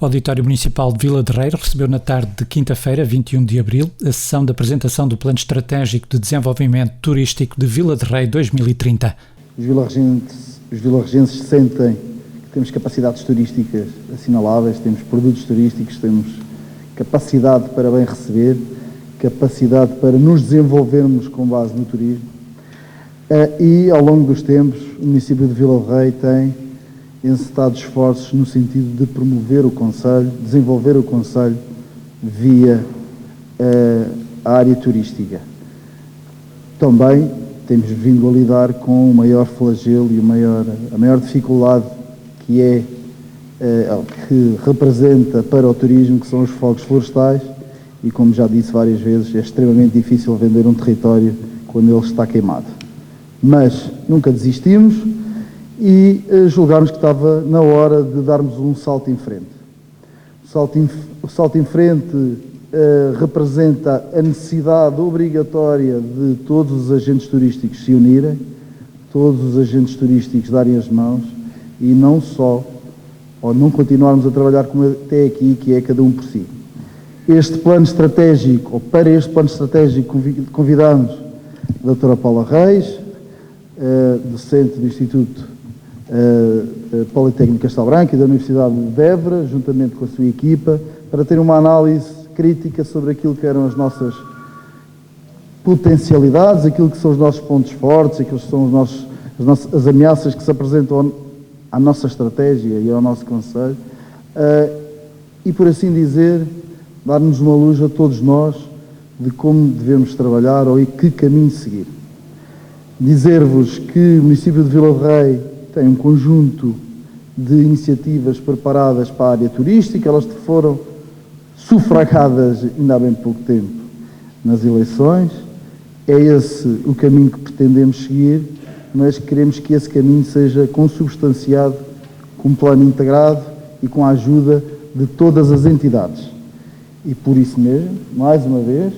O Auditório Municipal de Vila de Rei recebeu na tarde de quinta-feira, 21 de abril, a sessão de apresentação do Plano Estratégico de Desenvolvimento Turístico de Vila de Rei 2030. Os vilarregenses sentem que temos capacidades turísticas assinaláveis, temos produtos turísticos, temos capacidade para bem receber, capacidade para nos desenvolvermos com base no turismo. E, ao longo dos tempos, o município de Vila de Rei tem encetado esforços no sentido de promover o concelho, desenvolver o concelho via a área turística. Também temos vindo a lidar com o maior flagelo e a maior dificuldade que representa para o turismo, que são os fogos florestais, e como já disse várias vezes, é extremamente difícil vender um território quando ele está queimado. Mas nunca desistimos e julgámos que estava na hora de darmos um salto em frente. O salto em frente representa a necessidade obrigatória de todos os agentes turísticos se unirem, todos os agentes turísticos darem as mãos e não só, ou não continuarmos a trabalhar como até aqui, que é cada um por si. Este plano estratégico, ou para este plano estratégico, convidamos a doutora Paula Reis, docente do Instituto Politécnico Castelo Branco e da Universidade de Évora, juntamente com a sua equipa, para ter uma análise crítica sobre aquilo que eram as nossas potencialidades, aquilo que são os nossos pontos fortes, aquilo que são as ameaças que se apresentam à nossa estratégia e ao nosso concelho, e, por assim dizer, dar-nos uma luz a todos nós de como devemos trabalhar ou em que caminho seguir. Dizer-vos que o município de Vila de Rei tem um conjunto de iniciativas preparadas para a área turística, elas foram sufragadas ainda há bem pouco tempo nas eleições. É esse o caminho que pretendemos seguir, mas queremos que esse caminho seja consubstanciado com um plano integrado e com a ajuda de todas as entidades. E por isso mesmo, mais uma vez,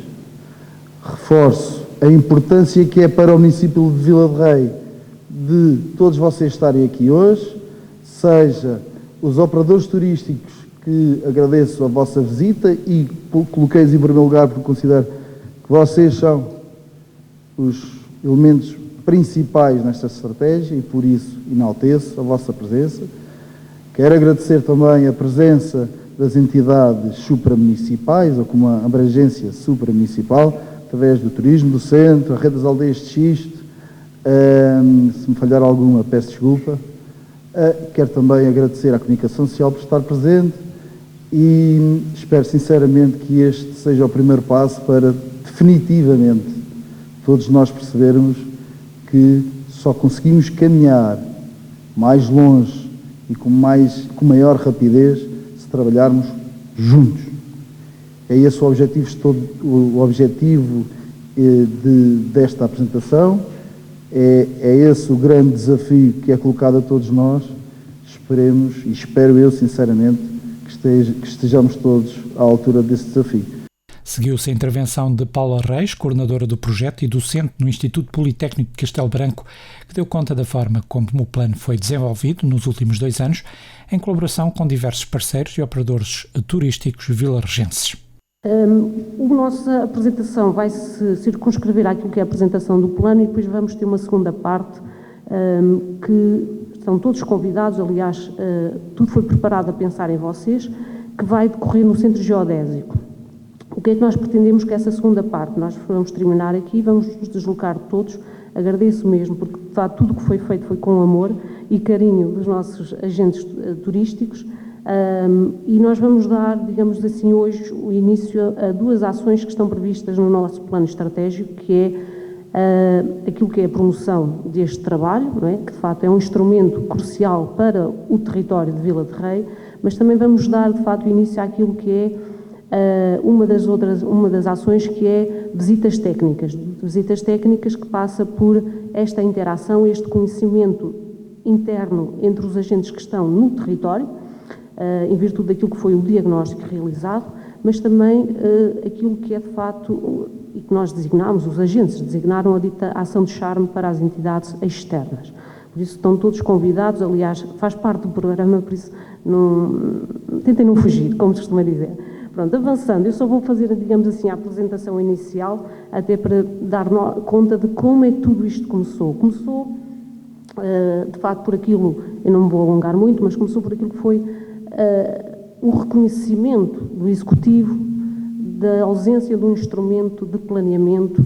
reforço a importância que é para o município de Vila de Rei de todos vocês estarem aqui hoje, seja os operadores turísticos, que agradeço a vossa visita e coloquei-os em primeiro lugar porque considero que vocês são os elementos principais nesta estratégia e por isso enalteço a vossa presença. Quero agradecer também a presença das entidades supramunicipais, ou com uma abrangência supramunicipal, através do turismo, do centro, a rede das aldeias de xisto. Se me falhar alguma, peço desculpa. Quero também agradecer à Comunicação Social por estar presente e espero sinceramente que este seja o primeiro passo para definitivamente todos nós percebermos que só conseguimos caminhar mais longe e com maior rapidez se trabalharmos juntos. É esse o objetivo desta apresentação, é esse o grande desafio que é colocado a todos nós. Esperemos, e espero eu sinceramente, que estejamos todos à altura desse desafio. Seguiu-se a intervenção de Paula Reis, coordenadora do projeto e docente no Instituto Politécnico de Castelo Branco, que deu conta da forma como o plano foi desenvolvido nos últimos 2 anos, em colaboração com diversos parceiros e operadores turísticos vilarregenses. A nossa apresentação vai se circunscrever àquilo que é a apresentação do plano e depois vamos ter uma segunda parte que estão todos convidados, aliás, tudo foi preparado a pensar em vocês, que vai decorrer no Centro Geodésico. O que é que nós pretendemos que essa segunda parte? Nós vamos terminar aqui, vamos nos deslocar todos, agradeço mesmo, porque de facto tudo o que foi feito foi com amor e carinho dos nossos agentes turísticos, e nós vamos dar, digamos assim, hoje o início a 2 ações que estão previstas no nosso plano estratégico, que é aquilo que é a promoção deste trabalho, não é? Que de facto é um instrumento crucial para o território de Vila de Rei, mas também vamos dar de facto início àquilo que é uma das ações que é visitas técnicas que passa por esta interação, este conhecimento interno entre os agentes que estão no território, em virtude daquilo que foi o diagnóstico realizado, mas também aquilo que é de facto, e que nós designámos, os agentes designaram a dita ação de charme para as entidades externas. Por isso estão todos convidados, aliás, faz parte do programa, por isso tentem não fugir, como se costuma dizer. Pronto, avançando, eu só vou fazer, digamos assim, a apresentação inicial, até para dar conta de como é que tudo isto começou. Começou, de facto, por aquilo, eu não me vou alongar muito, mas começou por aquilo que foi o reconhecimento do Executivo da ausência de um instrumento de planeamento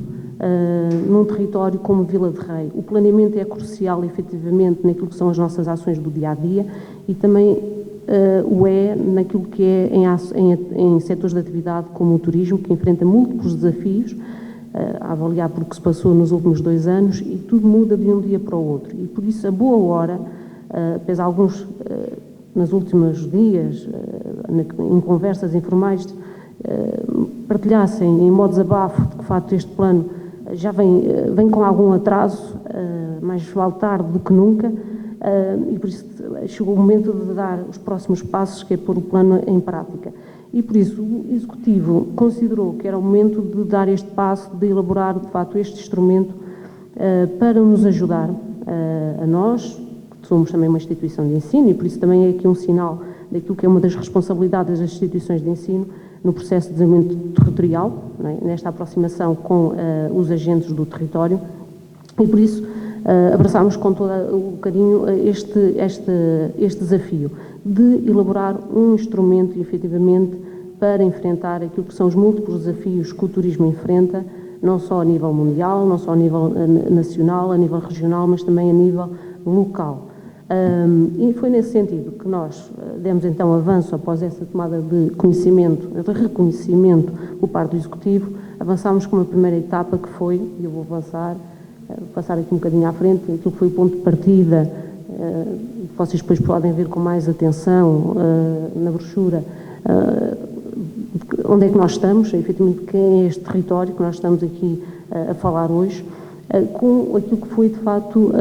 num território como Vila de Rei. O planeamento é crucial, efetivamente, naquilo que são as nossas ações do dia-a-dia e também o é naquilo que é em setores de atividade como o turismo, que enfrenta múltiplos desafios, a avaliar por que se passou nos últimos 2 anos, e tudo muda de um dia para o outro. E por isso, a boa hora, apesar de alguns, nos últimos dias, em conversas informais, partilhassem em modo desabafo de que, de facto, este plano já vem com algum atraso, mais vale tarde do que nunca, e por isso chegou o momento de dar os próximos passos, que é pôr o plano em prática. E por isso o Executivo considerou que era o momento de dar este passo, de elaborar de facto este instrumento para nos ajudar a nós, que somos também uma instituição de ensino, e por isso também é aqui um sinal daquilo que é uma das responsabilidades das instituições de ensino no processo de desenvolvimento territorial, não é? Nesta aproximação com os agentes do território, e por isso abraçámos com todo o carinho este desafio de elaborar um instrumento, efetivamente, para enfrentar aquilo que são os múltiplos desafios que o turismo enfrenta, não só a nível mundial, não só a nível nacional, a nível regional, mas também a nível local. E foi nesse sentido que nós demos então avanço após essa tomada de conhecimento, de reconhecimento por parte do Executivo, avançámos com uma primeira etapa que foi, e eu vou passar aqui um bocadinho à frente, aquilo que foi o ponto de partida, vocês depois podem ver com mais atenção na brochura, onde é que nós estamos, efetivamente quem é este território que nós estamos aqui a falar hoje, com aquilo que foi de facto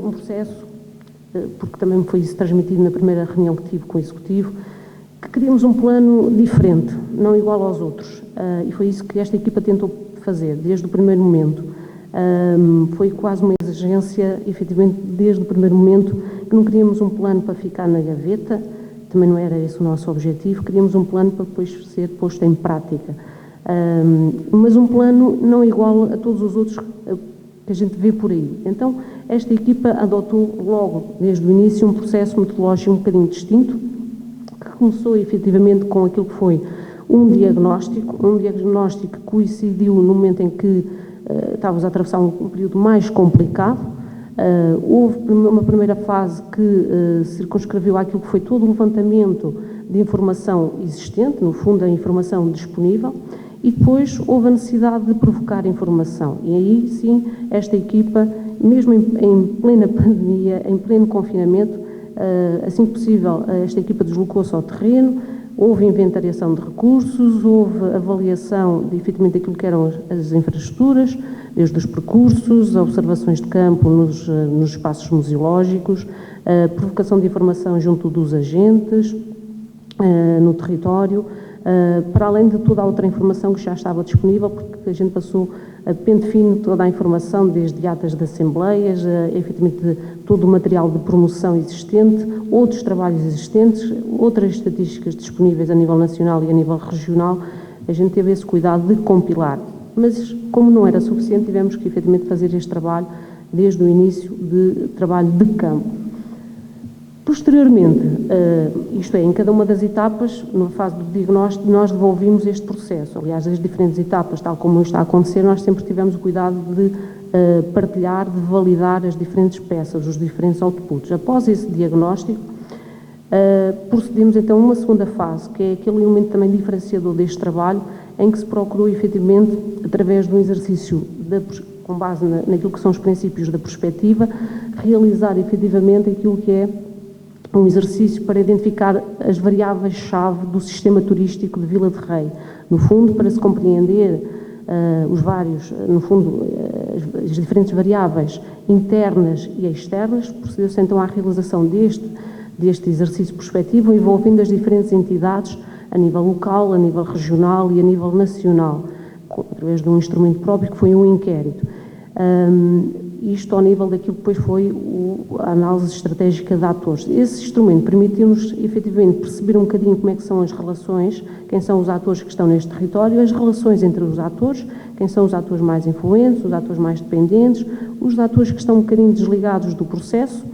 um processo, porque também foi isso transmitido na primeira reunião que tive com o Executivo, que queríamos um plano diferente, não igual aos outros, e foi isso que esta equipa tentou fazer desde o primeiro momento. Foi quase uma exigência, efetivamente, desde o primeiro momento, que não queríamos um plano para ficar na gaveta, também não era esse o nosso objetivo, queríamos um plano para depois ser posto em prática. Mas um plano não igual a todos os outros que a gente vê por aí. Então, esta equipa adotou logo, desde o início, um processo metodológico um bocadinho distinto, que começou, efetivamente, com aquilo que foi um diagnóstico que coincidiu no momento em que estávamos a atravessar um período mais complicado. Houve uma primeira fase que circunscreveu aquilo que foi todo o levantamento de informação existente, no fundo a informação disponível, e depois houve a necessidade de provocar informação. E aí sim, esta equipa, mesmo em plena pandemia, em pleno confinamento, assim que possível, esta equipa deslocou-se ao terreno, houve inventariação de recursos, houve avaliação de, efetivamente, daquilo que eram as infraestruturas, desde os percursos, observações de campo nos espaços museológicos, provocação de informação junto dos agentes no território, para além de toda a outra informação que já estava disponível, porque a gente passou a pente fino toda a informação, desde atas de assembleias, efetivamente todo o material de promoção existente, outros trabalhos existentes, outras estatísticas disponíveis a nível nacional e a nível regional. A gente teve esse cuidado de compilar, mas como não era suficiente, tivemos que efetivamente fazer este trabalho desde o início de trabalho de campo. Posteriormente, isto é, em cada uma das etapas, na fase do diagnóstico, nós devolvimos este processo. Aliás, as diferentes etapas, tal como está a acontecer, nós sempre tivemos o cuidado de partilhar, de validar as diferentes peças, os diferentes outputs. Após esse diagnóstico, procedemos então a uma segunda fase, que é aquele elemento também diferenciador deste trabalho, em que se procurou efetivamente, através de um exercício com base naquilo que são os princípios da perspectiva, realizar efetivamente aquilo que é um exercício para identificar as variáveis-chave do sistema turístico de Vila de Rei. No fundo, para se compreender as diferentes variáveis internas e externas, procedeu-se então à realização deste exercício perspectivo, envolvendo as diferentes entidades a nível local, a nível regional e a nível nacional, através de um instrumento próprio que foi um inquérito. isto ao nível daquilo que depois foi a análise estratégica de atores. Esse instrumento permitiu-nos, efetivamente, perceber um bocadinho como é que são as relações, quem são os atores que estão neste território, as relações entre os atores, quem são os atores mais influentes, os atores mais dependentes, os atores que estão um bocadinho desligados do processo,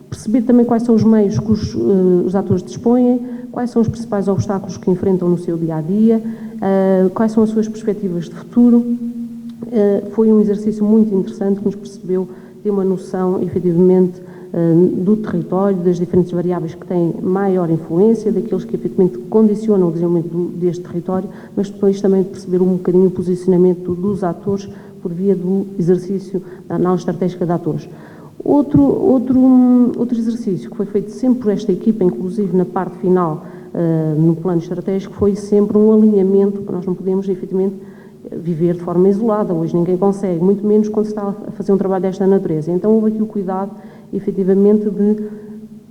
perceber também quais são os meios que os atores dispõem, quais são os principais obstáculos que enfrentam no seu dia-a-dia, quais são as suas perspectivas de futuro. Foi um exercício muito interessante que nos percebeu ter uma noção, efetivamente, do território, das diferentes variáveis que têm maior influência, daqueles que efetivamente condicionam o desenvolvimento deste território, mas depois também de perceber um bocadinho o posicionamento dos atores por via do exercício da análise estratégica de atores. Outro exercício que foi feito sempre por esta equipa, inclusive na parte final, no plano estratégico, foi sempre um alinhamento, que nós não podemos, efetivamente, viver de forma isolada. Hoje ninguém consegue, muito menos quando se está a fazer um trabalho desta natureza. Então houve aqui o cuidado, efetivamente, de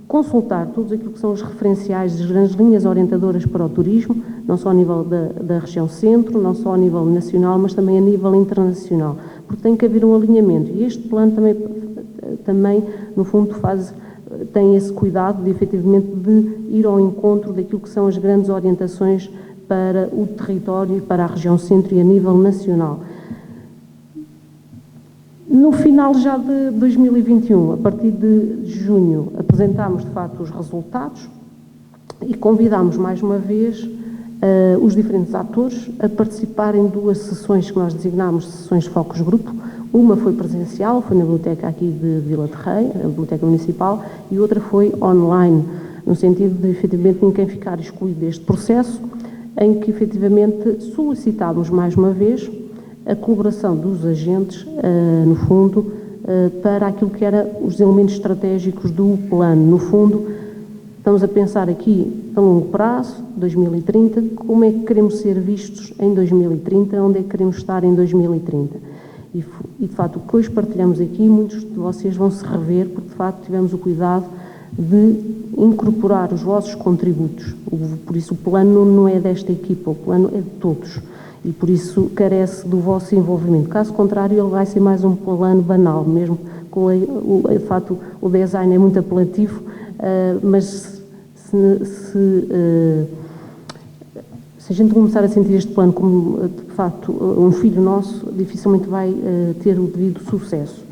consultar todos aquilo que são os referenciais, as grandes linhas orientadoras para o turismo, não só a nível da região centro, não só a nível nacional, mas também a nível internacional, porque tem que haver um alinhamento. E este plano também no fundo, tem esse cuidado de, efetivamente, de ir ao encontro daquilo que são as grandes orientações para o território e para a região centro e a nível nacional. No final já de 2021, a partir de junho, apresentámos de facto os resultados e convidámos mais uma vez os diferentes atores a participarem em 2 sessões que nós designámos sessões de focus grupo. Uma foi presencial, foi na biblioteca aqui de Vila de Rei, a biblioteca municipal, e outra foi online, no sentido de, efetivamente, ninguém ficar excluído deste processo, em que, efetivamente, solicitámos mais uma vez a colaboração dos agentes, no fundo, para aquilo que eram os elementos estratégicos do plano. No fundo, estamos a pensar aqui a longo prazo, 2030, como é que queremos ser vistos em 2030, onde é que queremos estar em 2030. E, de facto, o que hoje partilhamos aqui, muitos de vocês vão se rever, porque, de facto, tivemos o cuidado de incorporar os vossos contributos. Por isso, o plano não é desta equipa, o plano é de todos. E, por isso, carece do vosso envolvimento. Caso contrário, ele vai ser mais um plano banal, mesmo com de facto, o design é muito apelativo, mas se a gente começar a sentir este plano como, de facto, um filho nosso, dificilmente vai ter o devido sucesso.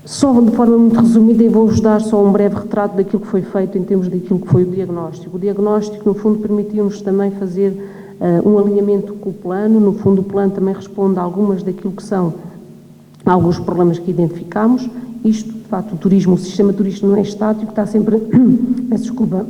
Só de forma muito resumida, eu vou-vos dar só um breve retrato daquilo que foi feito em termos daquilo que foi o diagnóstico. O diagnóstico, no fundo, permitiu-nos também fazer um alinhamento com o plano. No fundo, o plano também responde a algumas daquilo que são alguns problemas que identificámos. Isto, de facto, o turismo, o sistema turístico não é estático, está sempre, peço desculpa,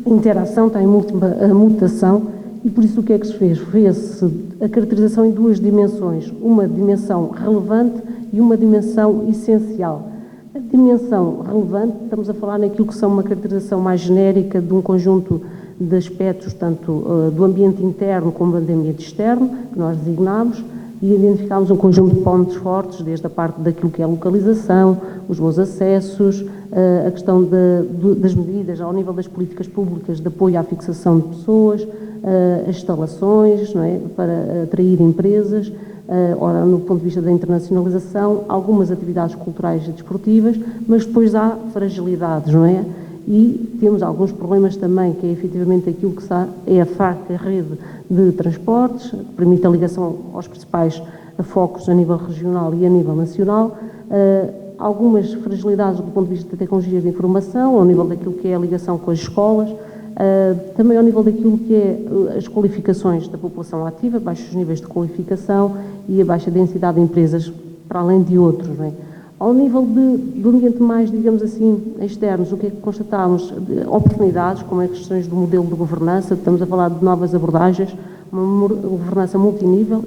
em interação, está em mutação, e por isso o que é que se fez? Fez-se a caracterização em 2 dimensões, uma dimensão relevante e uma dimensão essencial. A dimensão relevante, estamos a falar naquilo que são uma caracterização mais genérica de um conjunto de aspectos, tanto do ambiente interno como do ambiente externo, que nós designámos, e identificámos um conjunto de pontos fortes, desde a parte daquilo que é a localização, os bons acessos, a questão das medidas ao nível das políticas públicas de apoio à fixação de pessoas, as instalações, não é, para atrair empresas, ora, no ponto de vista da internacionalização, algumas atividades culturais e desportivas, mas depois há fragilidades, não é? E temos alguns problemas também, que é efetivamente aquilo que é a FAC, a rede de transportes, que permite a ligação aos principais focos a nível regional e a nível nacional, algumas fragilidades do ponto de vista da tecnologia de informação, ao nível daquilo que é a ligação com as escolas, também ao nível daquilo que é as qualificações da população ativa, baixos níveis de qualificação e a baixa densidade de empresas, para além de outros, não é? Ao nível do ambiente mais, digamos assim, externos, o que é que constatámos? Oportunidades, como as questões do modelo de governança, estamos a falar de novas abordagens, uma governança multinível,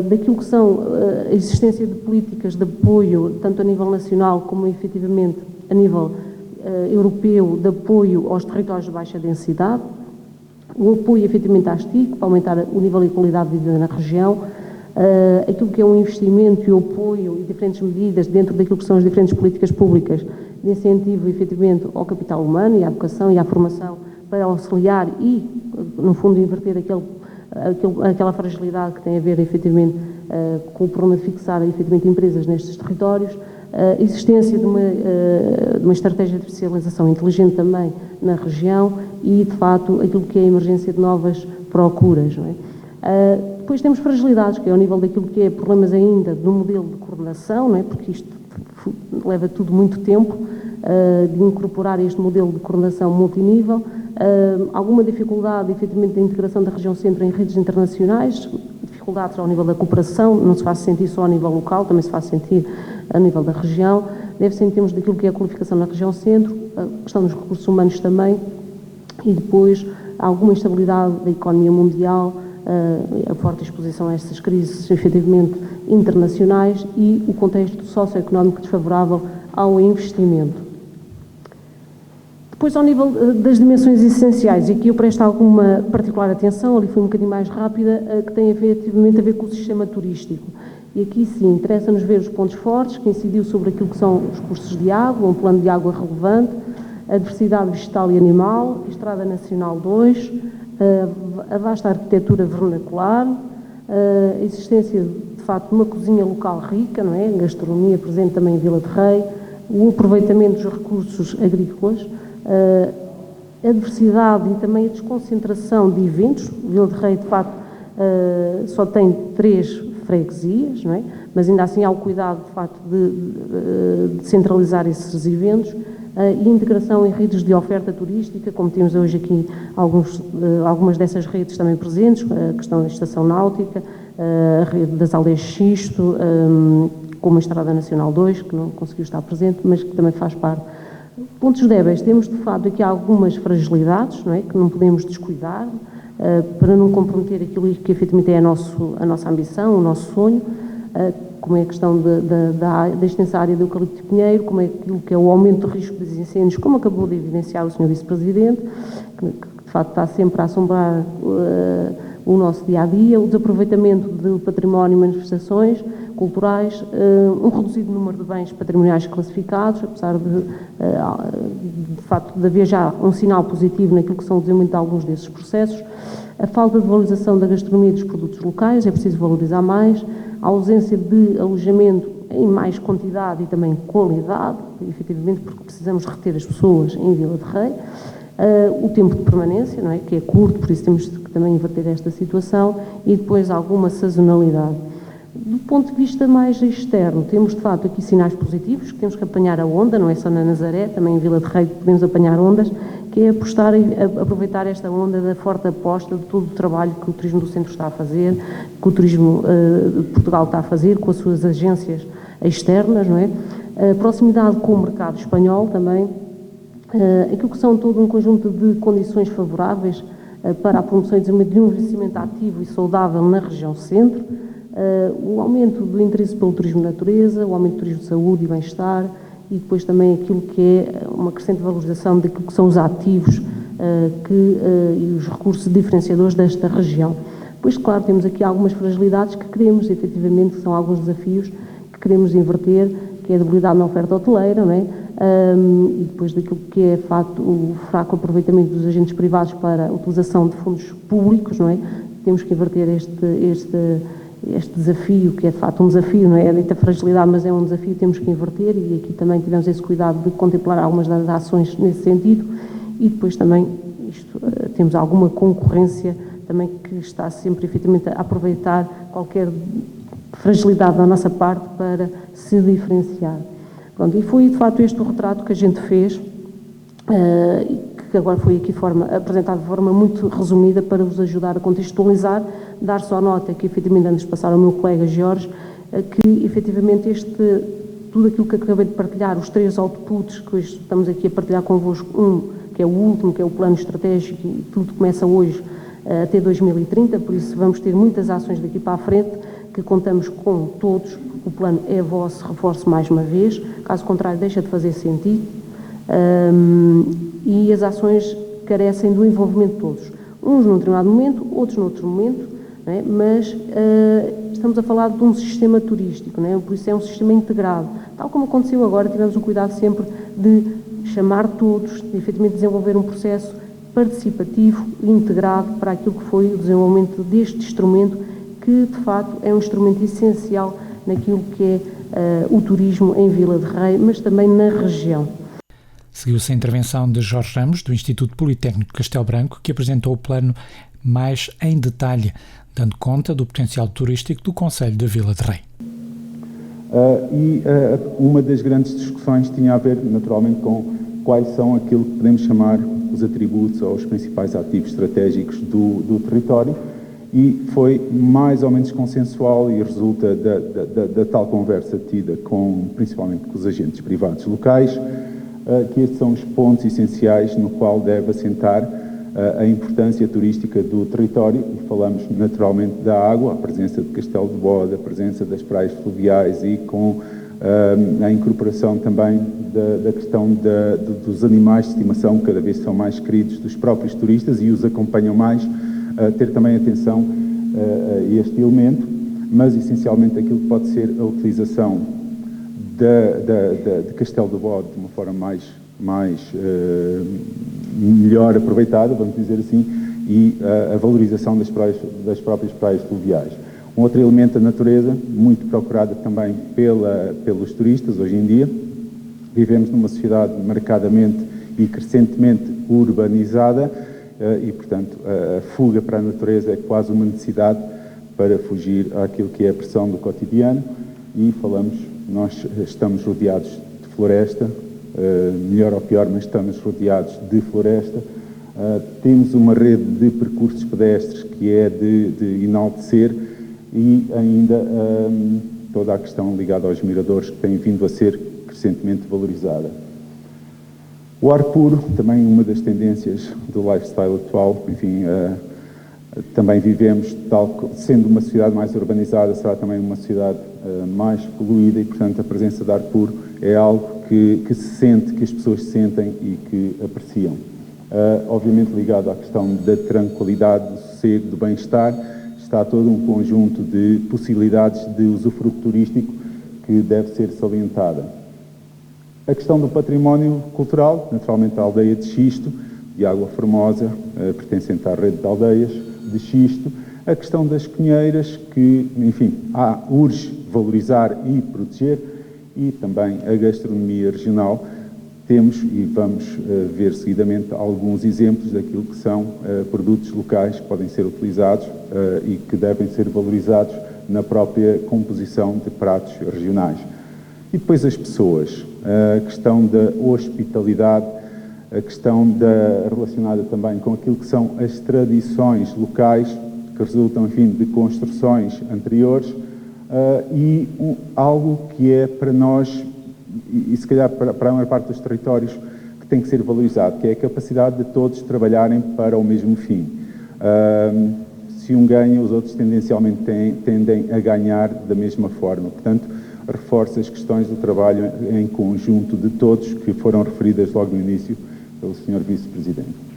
daquilo que são a existência de políticas de apoio, tanto a nível nacional como efetivamente a nível europeu, de apoio aos territórios de baixa densidade, o apoio efetivamente às TIC, para aumentar o nível e qualidade de vida na região, aquilo que é um investimento e o apoio e diferentes medidas dentro daquilo que são as diferentes políticas públicas de incentivo, efetivamente, ao capital humano e à educação e à formação para auxiliar e, no fundo, inverter aquele aquela fragilidade que tem a ver, efetivamente, com o problema de fixar, efetivamente, empresas nestes territórios, a existência de uma estratégia de especialização inteligente também na região e, de facto, aquilo que é a emergência de novas procuras, não é? Depois temos fragilidades, que é ao nível daquilo que é problemas ainda do modelo de coordenação, não é? Porque isto leva tudo muito tempo de incorporar este modelo de coordenação multinível, alguma dificuldade, efetivamente, da integração da região centro em redes internacionais, dificuldades ao nível da cooperação, não se faz sentir só a nível local, também se faz sentir a nível da região, deve-se em termos daquilo que é a qualificação na região centro, a questão dos recursos humanos também, e depois alguma instabilidade da economia mundial, a forte exposição a estas crises, efetivamente, internacionais e o contexto socioeconómico desfavorável ao investimento. Depois, ao nível das dimensões essenciais, e aqui eu presto alguma particular atenção, ali foi um bocadinho mais rápida, que tem efetivamente a ver com o sistema turístico. E aqui sim, interessa-nos ver os pontos fortes, que incidiu sobre aquilo que são os cursos de água, um plano de água relevante, a diversidade vegetal e animal, a Estrada Nacional 2, a vasta arquitetura vernacular, a existência, de facto, de uma cozinha local rica, não é? A gastronomia presente também em Vila de Rei, o aproveitamento dos recursos agrícolas, a diversidade e também a desconcentração de eventos. Vila de Rei, de facto, só tem 3 freguesias, não é? Mas ainda assim há o cuidado, de facto, de centralizar esses eventos, e integração em redes de oferta turística, como temos hoje aqui algumas dessas redes também presentes, a questão da estação náutica, a rede das aldeias Xisto, como a Estrada Nacional 2, que não conseguiu estar presente, mas que também faz parte. Pontos débeis, temos de facto aqui algumas fragilidades, não é? Que não podemos descuidar, para não comprometer aquilo que efetivamente é a nossa ambição, o nosso sonho, como é a questão da extensa área do eucalipto e pinheiro, como é aquilo que é o aumento do risco dos incêndios, como acabou de evidenciar o Sr. Vice-Presidente, que de facto está sempre a assombrar o nosso dia-a-dia, o desaproveitamento do património e manifestações culturais, um reduzido número de bens patrimoniais classificados, apesar de facto de haver já um sinal positivo naquilo que são o desenvolvimento de alguns desses processos, a falta de valorização da gastronomia e dos produtos locais, é preciso valorizar mais, a ausência de alojamento em mais quantidade e também qualidade, efetivamente porque precisamos reter as pessoas em Vila de Rei, o tempo de permanência, não é? Que é curto, por isso temos que também inverter esta situação, e depois alguma sazonalidade. Do ponto de vista mais externo, temos de facto aqui sinais positivos, que temos que apanhar a onda, não é só na Nazaré, também em Vila de Rei podemos apanhar ondas, que é apostar e aproveitar esta onda da forte aposta de todo o trabalho que o Turismo do Centro está a fazer, que o Turismo de Portugal está a fazer, com as suas agências externas, não é? A proximidade com o mercado espanhol também, aquilo que são todo um conjunto de condições favoráveis para a promoção e desenvolvimento de um envelhecimento ativo e saudável na região centro, o aumento do interesse pelo turismo de natureza, o aumento do turismo de saúde e bem-estar, e depois também aquilo que é uma crescente valorização daquilo que são os ativos e os recursos diferenciadores desta região. Depois, claro, temos aqui algumas fragilidades que queremos, efetivamente, que são alguns desafios que queremos inverter, que é a debilidade na oferta hoteleira, não é? E depois daquilo que é, de facto, o fraco aproveitamento dos agentes privados para a utilização de fundos públicos, não é? Temos que inverter este desafio, que é de facto um desafio, não é? É dita fragilidade, mas é um desafio que temos que inverter, e aqui também tivemos esse cuidado de contemplar algumas das ações nesse sentido, e depois também temos alguma concorrência também que está sempre efetivamente a aproveitar qualquer fragilidade da nossa parte para se diferenciar. Pronto, e foi de facto este o retrato que a gente fez, que agora foi aqui apresentado de forma muito resumida para vos ajudar a contextualizar, dar só nota que efetivamente antes de passar ao meu colega Jorge, que efetivamente tudo aquilo que acabei de partilhar, os 3 outputs que hoje estamos aqui a partilhar convosco, que é o último, que é o plano estratégico, e tudo começa hoje até 2030, por isso vamos ter muitas ações daqui para a frente, que contamos com todos, o plano é vosso, reforço mais uma vez, caso contrário deixa de fazer sentido, e as ações carecem do envolvimento de todos, uns num determinado momento, outros noutro momento, não é? Mas estamos a falar de um sistema turístico, não é? Por isso é um sistema integrado, tal como aconteceu agora, tivemos o cuidado sempre de chamar todos, de efetivamente desenvolver um processo participativo e integrado para aquilo que foi o desenvolvimento deste instrumento, que de facto é um instrumento essencial naquilo que é o turismo em Vila de Rei, mas também na região. Seguiu-se a intervenção de Jorge Ramos, do Instituto Politécnico de Castelo Branco, que apresentou o plano mais em detalhe, dando conta do potencial turístico do concelho de Vila de Rei. Uma das grandes discussões tinha a ver, naturalmente, com quais são aquilo que podemos chamar os atributos ou os principais ativos estratégicos do território, e foi mais ou menos consensual e resulta da tal conversa tida principalmente com os agentes privados locais, que estes são os pontos essenciais no qual deve assentar a importância turística do território, e falamos naturalmente da água, a presença de Castelo de Bode, a presença das praias fluviais e com a incorporação também da questão dos animais de estimação, que cada vez são mais queridos dos próprios turistas e os acompanham mais, ter também atenção a este elemento, mas essencialmente aquilo que pode ser a utilização de Castelo de Bode de uma forma melhor aproveitada, vamos dizer assim, e a valorização das próprias praias fluviais. Um outro elemento, a natureza, muito procurada também pelos turistas hoje em dia. Vivemos numa sociedade marcadamente e crescentemente urbanizada e, portanto, a fuga para a natureza é quase uma necessidade para fugir àquilo que é a pressão do cotidiano, e nós estamos rodeados de floresta, melhor ou pior, mas estamos rodeados de floresta. Temos uma rede de percursos pedestres que é de enaltecer, e ainda toda a questão ligada aos miradores, que tem vindo a ser crescentemente valorizada. O ar puro, também uma das tendências do lifestyle atual, enfim, também vivemos, sendo uma sociedade mais urbanizada, será também uma sociedade mais poluída, e, portanto, a presença de ar puro é algo que se sente, que as pessoas sentem e que apreciam. Obviamente ligado à questão da tranquilidade, do sossego, do bem-estar, está todo um conjunto de possibilidades de usufruto turístico que deve ser salientada. A questão do património cultural, naturalmente a aldeia de Xisto, de Água Formosa, pertencente à rede de aldeias de Xisto. A questão das cunheiras, que, enfim, urge valorizar e proteger, e também a gastronomia regional. Temos, e vamos ver seguidamente, alguns exemplos daquilo que são produtos locais que podem ser utilizados e que devem ser valorizados na própria composição de pratos regionais. E depois as pessoas, a questão da hospitalidade, a questão relacionada também com aquilo que são as tradições locais, que resultam, enfim, de construções anteriores, e algo que é para nós, e se calhar para a maior parte dos territórios, que tem que ser valorizado, que é a capacidade de todos trabalharem para o mesmo fim. Se um ganha, os outros tendencialmente tendem a ganhar da mesma forma. Portanto, reforça as questões do trabalho em conjunto de todos, que foram referidas logo no início pelo Sr. Vice-Presidente.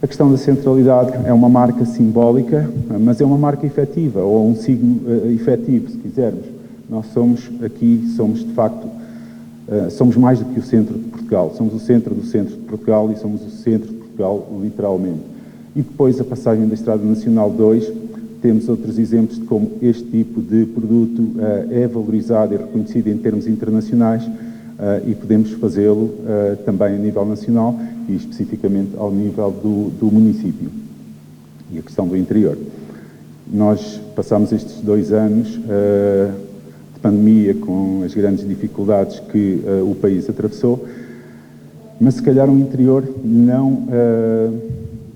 A questão da centralidade é uma marca simbólica, mas é uma marca efetiva, ou um signo efetivo, se quisermos. Nós somos de facto, somos mais do que o centro de Portugal. Somos o centro do centro de Portugal e somos o centro de Portugal, literalmente. E depois a passagem da Estrada Nacional 2, temos outros exemplos de como este tipo de produto é valorizado e reconhecido em termos internacionais, e podemos fazê-lo também a nível nacional e especificamente ao nível do município. E a questão do interior. Nós passamos estes 2 anos de pandemia com as grandes dificuldades que o país atravessou, mas se calhar o interior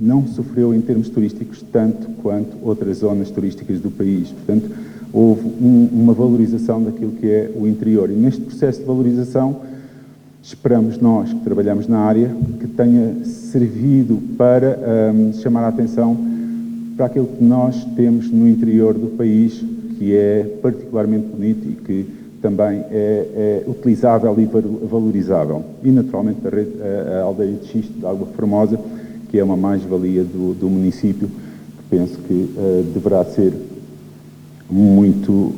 não sofreu em termos turísticos tanto quanto outras zonas turísticas do país. Portanto, houve uma valorização daquilo que é o interior. E neste processo de valorização, esperamos nós, que trabalhamos na área, que tenha servido para chamar a atenção para aquilo que nós temos no interior do país, que é particularmente bonito e que também é utilizável e valorizável. E, naturalmente, a aldeia de Xisto, de Água Formosa, que é uma mais-valia do município, que penso que deverá ser muito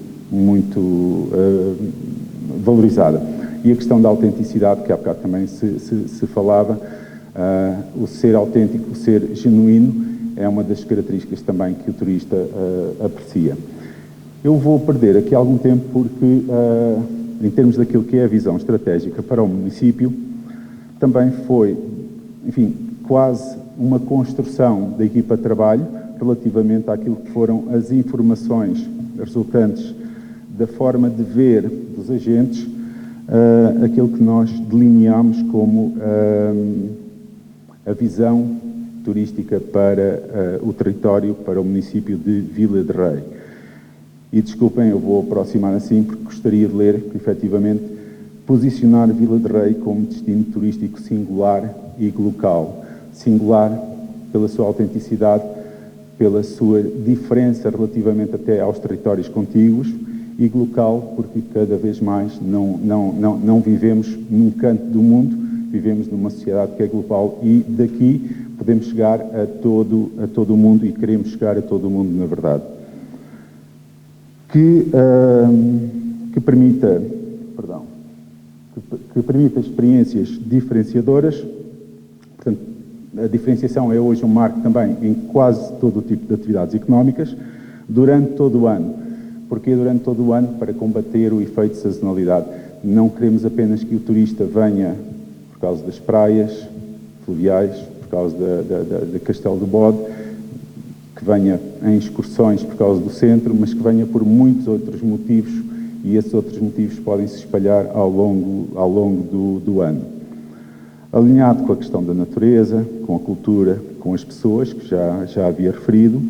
valorizada. E a questão da autenticidade, que há bocado também se falava, O ser autêntico, o ser genuíno, é uma das características também que o turista aprecia. Eu vou perder aqui algum tempo porque, em termos daquilo que é a visão estratégica para o município, também foi, enfim, quase uma construção da equipa de trabalho relativamente àquilo que foram as informações resultantes da forma de ver dos agentes, aquilo que nós delineamos como a visão turística para o território, para o município de Vila de Rei. E desculpem, eu vou aproximar assim, porque gostaria de ler que, efetivamente, posicionar Vila de Rei como destino turístico singular e local. Singular pela sua autenticidade, pela sua diferença relativamente até aos territórios contíguos, e local porque cada vez mais não vivemos num canto do mundo, vivemos numa sociedade que é global e daqui podemos chegar a todo o mundo e queremos chegar a todo o mundo, na verdade. Que permita experiências diferenciadoras. Portanto, a diferenciação é hoje um marco também em quase todo o tipo de atividades económicas, durante todo o ano. Porque durante todo o ano, para combater o efeito de sazonalidade. Não queremos apenas que o turista venha por causa das praias fluviais, por causa da Castelo do Bode, que venha em excursões por causa do centro, mas que venha por muitos outros motivos, e esses outros motivos podem se espalhar ao longo do ano. Alinhado com a questão da natureza, com a cultura, com as pessoas, que já havia referido,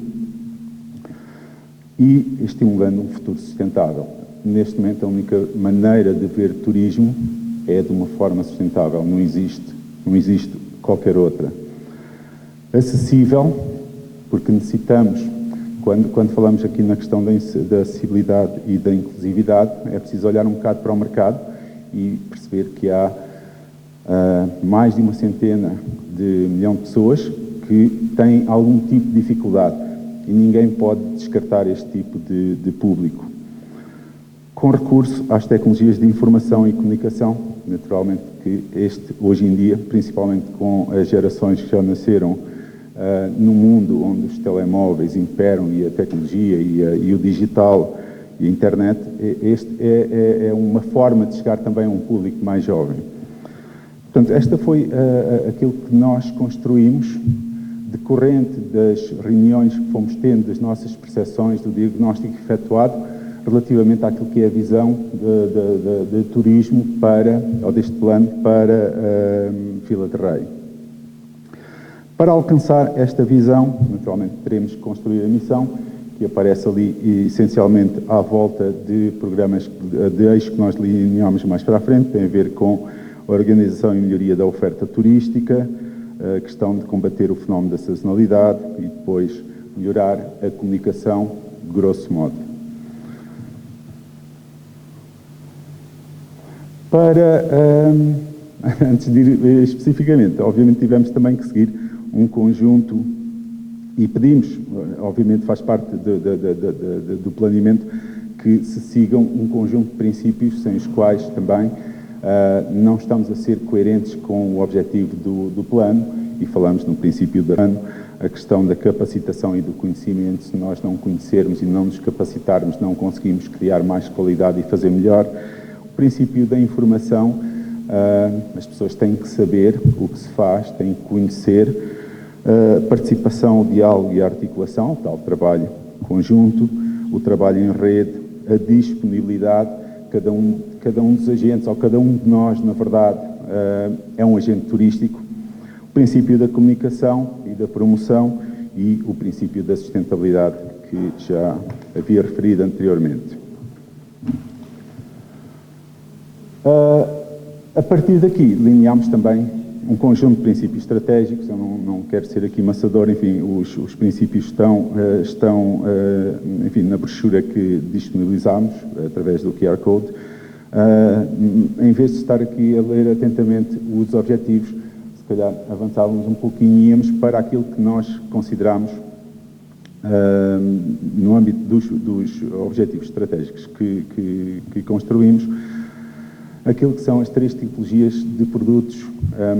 e estimulando um futuro sustentável. Neste momento, a única maneira de ver turismo é de uma forma sustentável, não existe qualquer outra. Acessível, porque necessitamos, quando falamos aqui na questão da acessibilidade e da inclusividade, é preciso olhar um bocado para o mercado e perceber que há mais de 100 milhões de pessoas que têm algum tipo de dificuldade. E ninguém pode descartar este tipo de público. Com recurso às tecnologias de informação e comunicação, naturalmente que hoje em dia, principalmente com as gerações que já nasceram num mundo onde os telemóveis imperam e a tecnologia e o digital e a internet, este é uma forma de chegar também a um público mais jovem. Portanto, esta foi aquilo que nós construímos decorrente das reuniões que fomos tendo, das nossas percepções, do diagnóstico efetuado, relativamente àquilo que é a visão de turismo ou deste plano para Vila de Rei. Para alcançar esta visão, naturalmente teremos que construir a missão, que aparece ali essencialmente à volta de programas de eixos que nós delineamos mais para a frente, tem a ver com a organização e melhoria da oferta turística, a questão de combater o fenómeno da sazonalidade e depois melhorar a comunicação, grosso modo. Antes de ir especificamente, obviamente tivemos também que seguir um conjunto, e pedimos, obviamente faz parte do planeamento, que se sigam um conjunto de princípios sem os quais também não estamos a ser coerentes com o objetivo do plano, e falamos no princípio do plano, a questão da capacitação e do conhecimento. Se nós não conhecermos e não nos capacitarmos, não conseguimos criar mais qualidade e fazer melhor. O princípio da informação, as pessoas têm que saber o que se faz, têm que conhecer, a participação, o diálogo e a articulação, o tal trabalho conjunto, o trabalho em rede, a disponibilidade. Cada um dos agentes, ou cada um de nós, na verdade, é um agente turístico. O princípio da comunicação e da promoção e o princípio da sustentabilidade, que já havia referido anteriormente. A partir daqui, lineámos também um conjunto de princípios estratégicos. Eu não quero ser aqui maçador, enfim, os princípios estão enfim, na brochura que disponibilizámos através do QR Code. Em vez de estar aqui a ler atentamente os objetivos, se calhar avançávamos um pouquinho e íamos para aquilo que nós consideramos no âmbito dos objetivos estratégicos que construímos, aquilo que são as 3 tipologias de produtos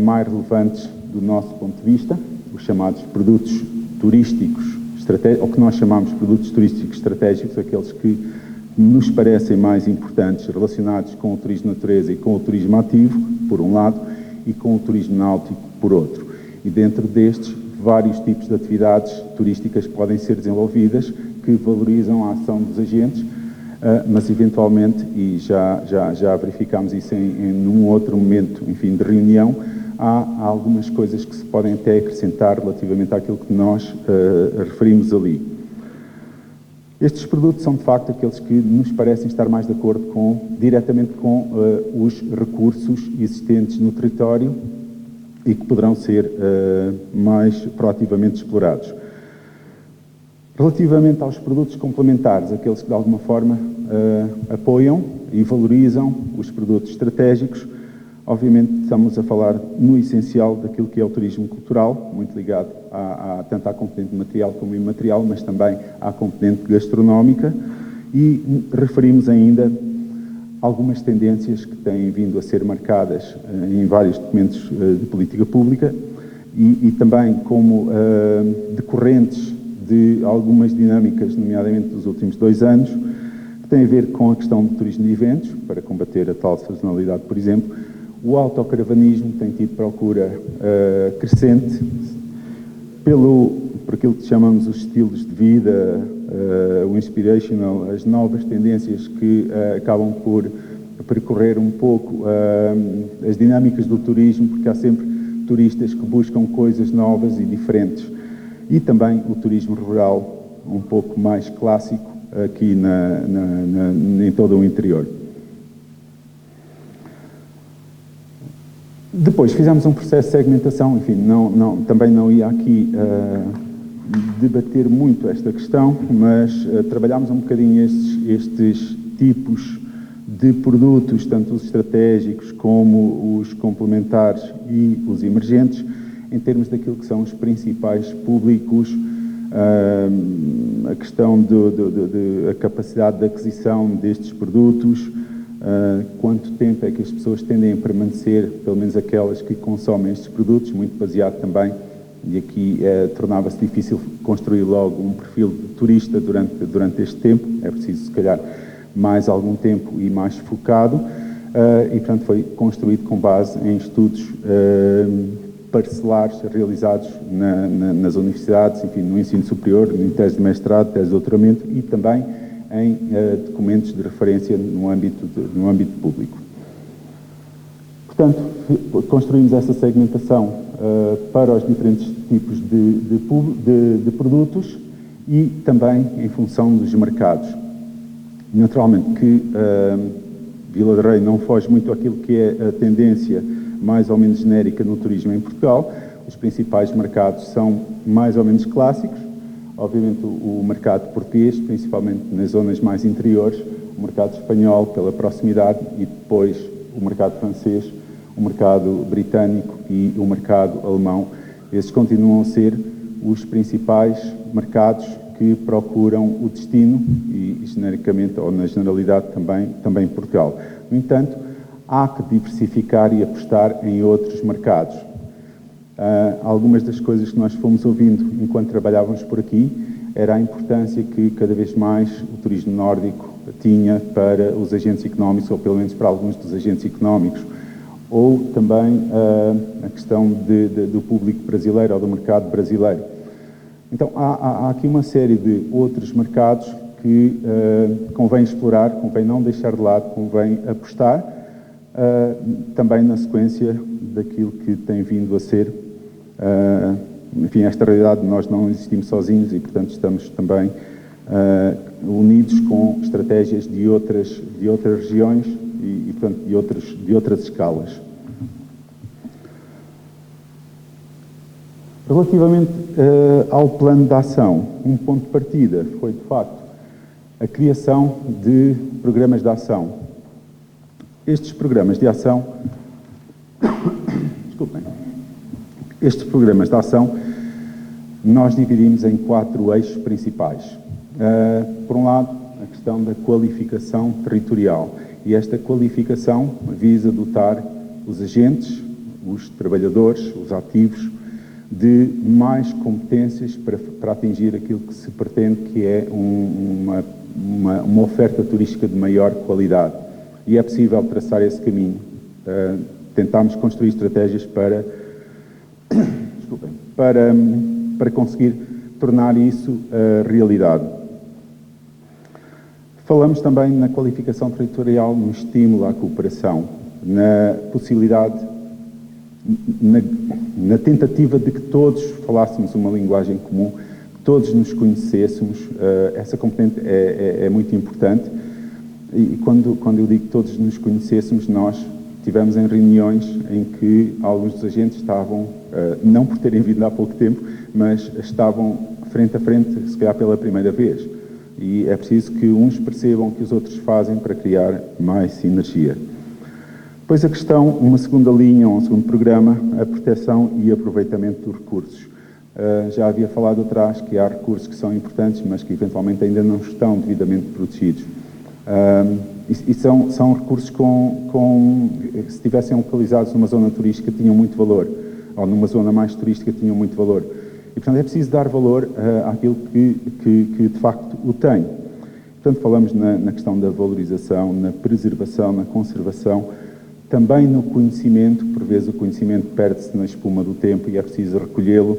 mais relevantes do nosso ponto de vista, os chamados produtos turísticos, ou que nós chamamos de produtos turísticos estratégicos, aqueles que nos parecem mais importantes, relacionados com o turismo de natureza e com o turismo ativo, por um lado, e com o turismo náutico, por outro. E dentro destes, vários tipos de atividades turísticas podem ser desenvolvidas que valorizam a ação dos agentes, mas eventualmente, e já verificámos isso num outro momento, enfim, de reunião, há algumas coisas que se podem até acrescentar relativamente àquilo que nós referimos ali. Estes produtos são, de facto, aqueles que nos parecem estar mais de acordo diretamente com os recursos existentes no território e que poderão ser mais proativamente explorados. Relativamente aos produtos complementares, aqueles que de alguma forma apoiam e valorizam os produtos estratégicos, obviamente estamos a falar no essencial daquilo que é o turismo cultural, muito ligado tanto à componente material como imaterial, mas também à componente gastronómica, e referimos ainda algumas tendências que têm vindo a ser marcadas em vários documentos de política pública e também como decorrentes de algumas dinâmicas, nomeadamente dos últimos 2 anos, que têm a ver com a questão do turismo de eventos, para combater a tal sazonalidade, por exemplo. O autocaravanismo tem tido procura crescente por aquilo que chamamos os estilos de vida, o inspirational, as novas tendências que acabam por percorrer um pouco as dinâmicas do turismo, porque há sempre turistas que buscam coisas novas e diferentes. E também o turismo rural, um pouco mais clássico, aqui em todo o interior. Depois fizemos um processo de segmentação, enfim, também não ia aqui debater muito esta questão, mas trabalhámos um bocadinho estes tipos de produtos, tanto os estratégicos como os complementares e os emergentes, em termos daquilo que são os principais públicos, a questão da capacidade de aquisição destes produtos, quanto tempo é que as pessoas tendem a permanecer, pelo menos aquelas que consomem estes produtos, muito baseado também, e aqui tornava-se difícil construir logo um perfil de turista durante este tempo, é preciso se calhar mais algum tempo e mais focado, e portanto foi construído com base em estudos parcelares realizados nas universidades, enfim, no ensino superior, em tese de mestrado, tese de doutoramento e também em documentos de referência no âmbito público. Portanto, construímos essa segmentação para os diferentes tipos de produtos e também em função dos mercados. Naturalmente que Vila de Rei não foge muito àquilo que é a tendência mais ou menos genérica no turismo em Portugal. Os principais mercados são mais ou menos clássicos. Obviamente o mercado português, principalmente nas zonas mais interiores, o mercado espanhol pela proximidade e depois o mercado francês, o mercado britânico e o mercado alemão. Esses continuam a ser os principais mercados que procuram o destino e genericamente, ou na generalidade, também Portugal. No entanto, há que diversificar e apostar em outros mercados. Algumas das coisas que nós fomos ouvindo enquanto trabalhávamos por aqui era a importância que cada vez mais o turismo nórdico tinha para os agentes económicos, ou pelo menos para alguns dos agentes económicos, ou também a questão do público brasileiro ou do mercado brasileiro. Então há aqui uma série de outros mercados que convém explorar, convém não deixar de lado, convém apostar, também na sequência daquilo que tem vindo a ser, enfim, esta realidade. Nós não existimos sozinhos e, portanto, estamos também unidos com estratégias de outras regiões e portanto, de outras escalas. Relativamente ao plano de ação, um ponto de partida foi, de facto, a criação de programas de ação. Estes programas de ação, estes programas de ação nós dividimos em 4 eixos principais. Por um lado, a questão da qualificação territorial. E esta qualificação visa dotar os agentes os trabalhadores, os ativos, de mais competências para atingir aquilo que se pretende, que é uma oferta turística de maior qualidade. E é possível traçar esse caminho. Tentámos construir estratégias para conseguir tornar isso realidade. Falamos também na qualificação territorial, no estímulo à cooperação, na possibilidade, na tentativa de que todos falássemos uma linguagem comum, que todos nos conhecêssemos. Essa componente é muito importante. E quando eu digo que todos nos conhecêssemos, nós tivemos em reuniões em que alguns dos agentes estavam, não por terem vindo há pouco tempo, mas estavam frente a frente, se calhar pela primeira vez. E é preciso que uns percebam o que os outros fazem para criar mais sinergia. Depois a questão, uma segunda linha, ou um segundo programa, a proteção e aproveitamento dos recursos. Já havia falado atrás que há recursos que são importantes, mas que eventualmente ainda não estão devidamente protegidos. E são recursos que, se estivessem localizados numa zona turística, tinham muito valor, ou numa zona mais turística, tinham muito valor. E, portanto, é preciso dar valor àquilo que de facto o tem. Portanto, falamos na questão da valorização, na preservação, na conservação, também no conhecimento. Por vezes o conhecimento perde-se na espuma do tempo e é preciso recolhê-lo,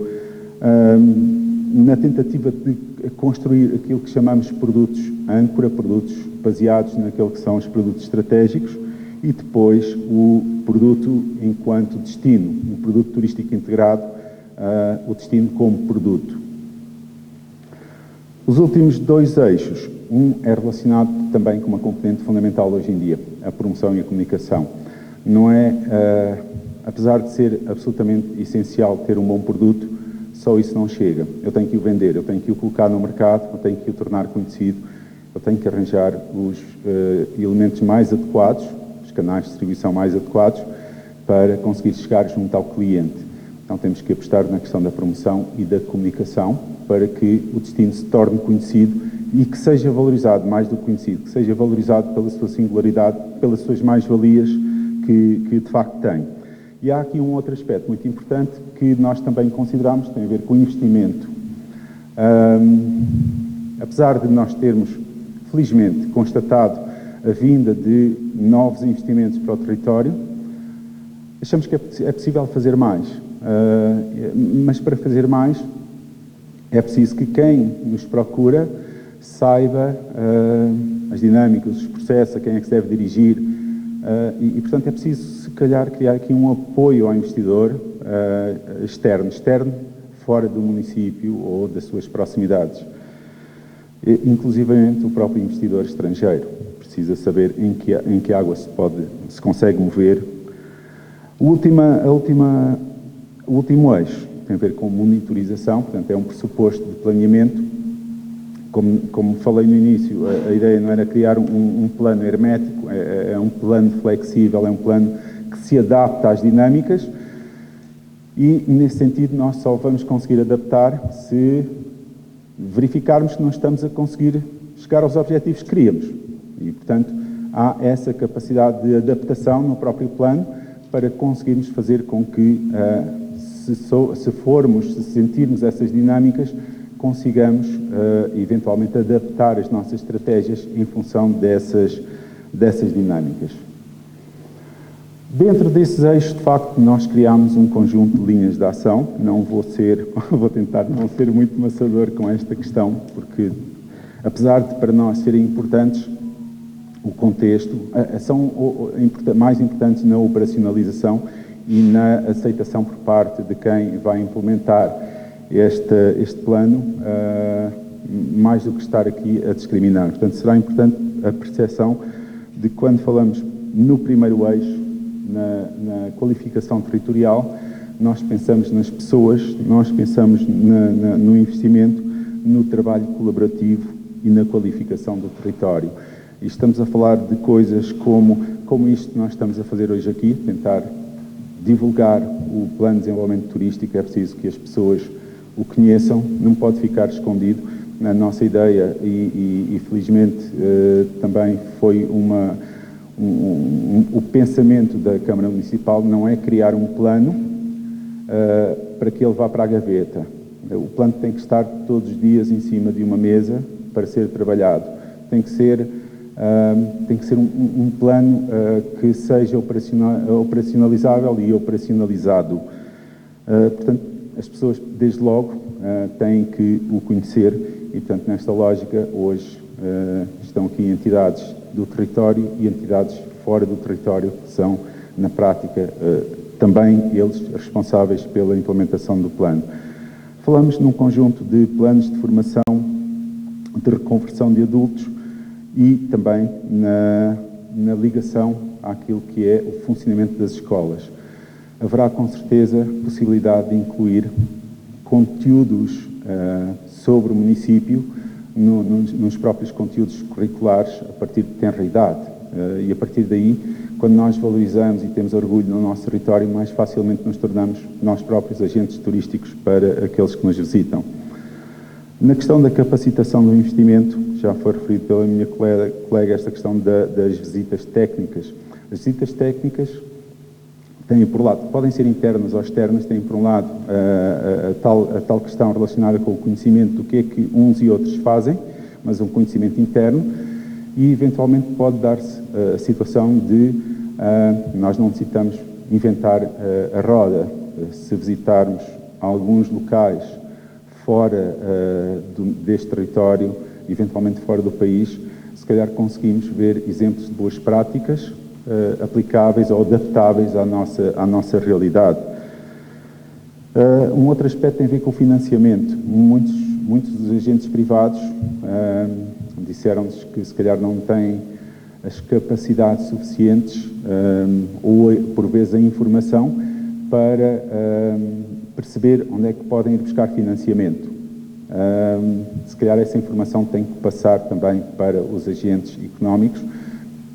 na tentativa de construir aquilo que chamamos produtos âncora, produtos baseados naquilo que são os produtos estratégicos, e depois o produto enquanto destino, um produto turístico integrado, o destino como produto. Os últimos dois eixos, um é relacionado também com uma componente fundamental hoje em dia, a promoção e a comunicação. Não é, apesar de ser absolutamente essencial ter um bom produto, só isso não chega. Eu tenho que o vender, eu tenho que o colocar no mercado, eu tenho que o tornar conhecido, eu tenho que arranjar os elementos mais adequados, os canais de distribuição mais adequados, para conseguir chegar junto ao cliente. Então temos que apostar na questão da promoção e da comunicação para que o destino se torne conhecido e que seja valorizado, mais do que conhecido, que seja valorizado pela sua singularidade, pelas suas mais-valias que de facto tem. E há aqui um outro aspecto muito importante que nós também consideramos, tem a ver com o investimento. Apesar de nós termos, felizmente, constatado a vinda de novos investimentos para o território, achamos que é possível fazer mais. Mas para fazer mais é preciso que quem nos procura saiba as dinâmicas, os processos, a quem é que se deve dirigir, e portanto é preciso, se calhar, criar aqui um apoio ao investidor externo, fora do município ou das suas proximidades. Inclusivamente o próprio investidor estrangeiro precisa saber em que água se consegue mover. O último eixo tem a ver com monitorização, portanto é um pressuposto de planeamento. Como falei no início, a ideia não era criar um plano hermético, é um plano flexível, é um plano que se adapta às dinâmicas, e nesse sentido nós só vamos conseguir adaptar se verificarmos que não estamos a conseguir chegar aos objetivos que queríamos. E, portanto, há essa capacidade de adaptação no próprio plano para conseguirmos fazer com que, se sentirmos essas dinâmicas, consigamos, eventualmente, adaptar as nossas estratégias em função dessas dinâmicas. Dentro desses eixos, de facto, nós criámos um conjunto de linhas de ação. Vou tentar não ser muito maçador com esta questão, porque, apesar de para nós serem importantes, o contexto, são mais importantes na operacionalização e na aceitação por parte de quem vai implementar este plano, mais do que estar aqui a discriminar. Portanto, será importante a percepção de quando falamos no primeiro eixo, na qualificação territorial, nós pensamos nas pessoas, nós pensamos no investimento, no trabalho colaborativo e na qualificação do território. E estamos a falar de coisas como isto que nós estamos a fazer hoje aqui, tentar divulgar o plano de desenvolvimento turístico. É preciso que as pessoas o conheçam, não pode ficar escondido. A nossa ideia, e felizmente também foi o pensamento da Câmara Municipal não é criar um plano para que ele vá para a gaveta. O plano tem que estar todos os dias em cima de uma mesa para ser trabalhado. Tem que ser um plano que seja operacionalizável e operacionalizado. Portanto, as pessoas, desde logo, têm que o conhecer e, portanto, nesta lógica, hoje estão aqui entidades do território e entidades fora do território que são, na prática, também eles responsáveis pela implementação do plano. Falamos num conjunto de planos de formação, de reconversão de adultos e também na ligação àquilo que é o funcionamento das escolas. Haverá, com certeza, possibilidade de incluir conteúdos sobre o município nos próprios conteúdos curriculares a partir de tenra idade. E a partir daí, quando nós valorizamos e temos orgulho no nosso território, mais facilmente nos tornamos nós próprios agentes turísticos para aqueles que nos visitam. Na questão da capacitação do investimento, já foi referido pela minha colega esta questão das visitas técnicas. As visitas técnicas têm, por um lado, podem ser internas ou externas, têm, por um lado, a tal questão relacionada com o conhecimento do que é que uns e outros fazem, mas um conhecimento interno, e, eventualmente, pode dar-se a situação de nós não necessitamos inventar a roda. Se visitarmos alguns locais fora deste território, eventualmente fora do país, se calhar conseguimos ver exemplos de boas práticas aplicáveis ou adaptáveis à nossa realidade. Um outro aspecto tem a ver com o financiamento. Muitos dos agentes privados disseram-nos que se calhar não têm as capacidades suficientes ou, por vezes, a informação para perceber onde é que podem ir buscar financiamento. Se calhar essa informação tem que passar também para os agentes económicos.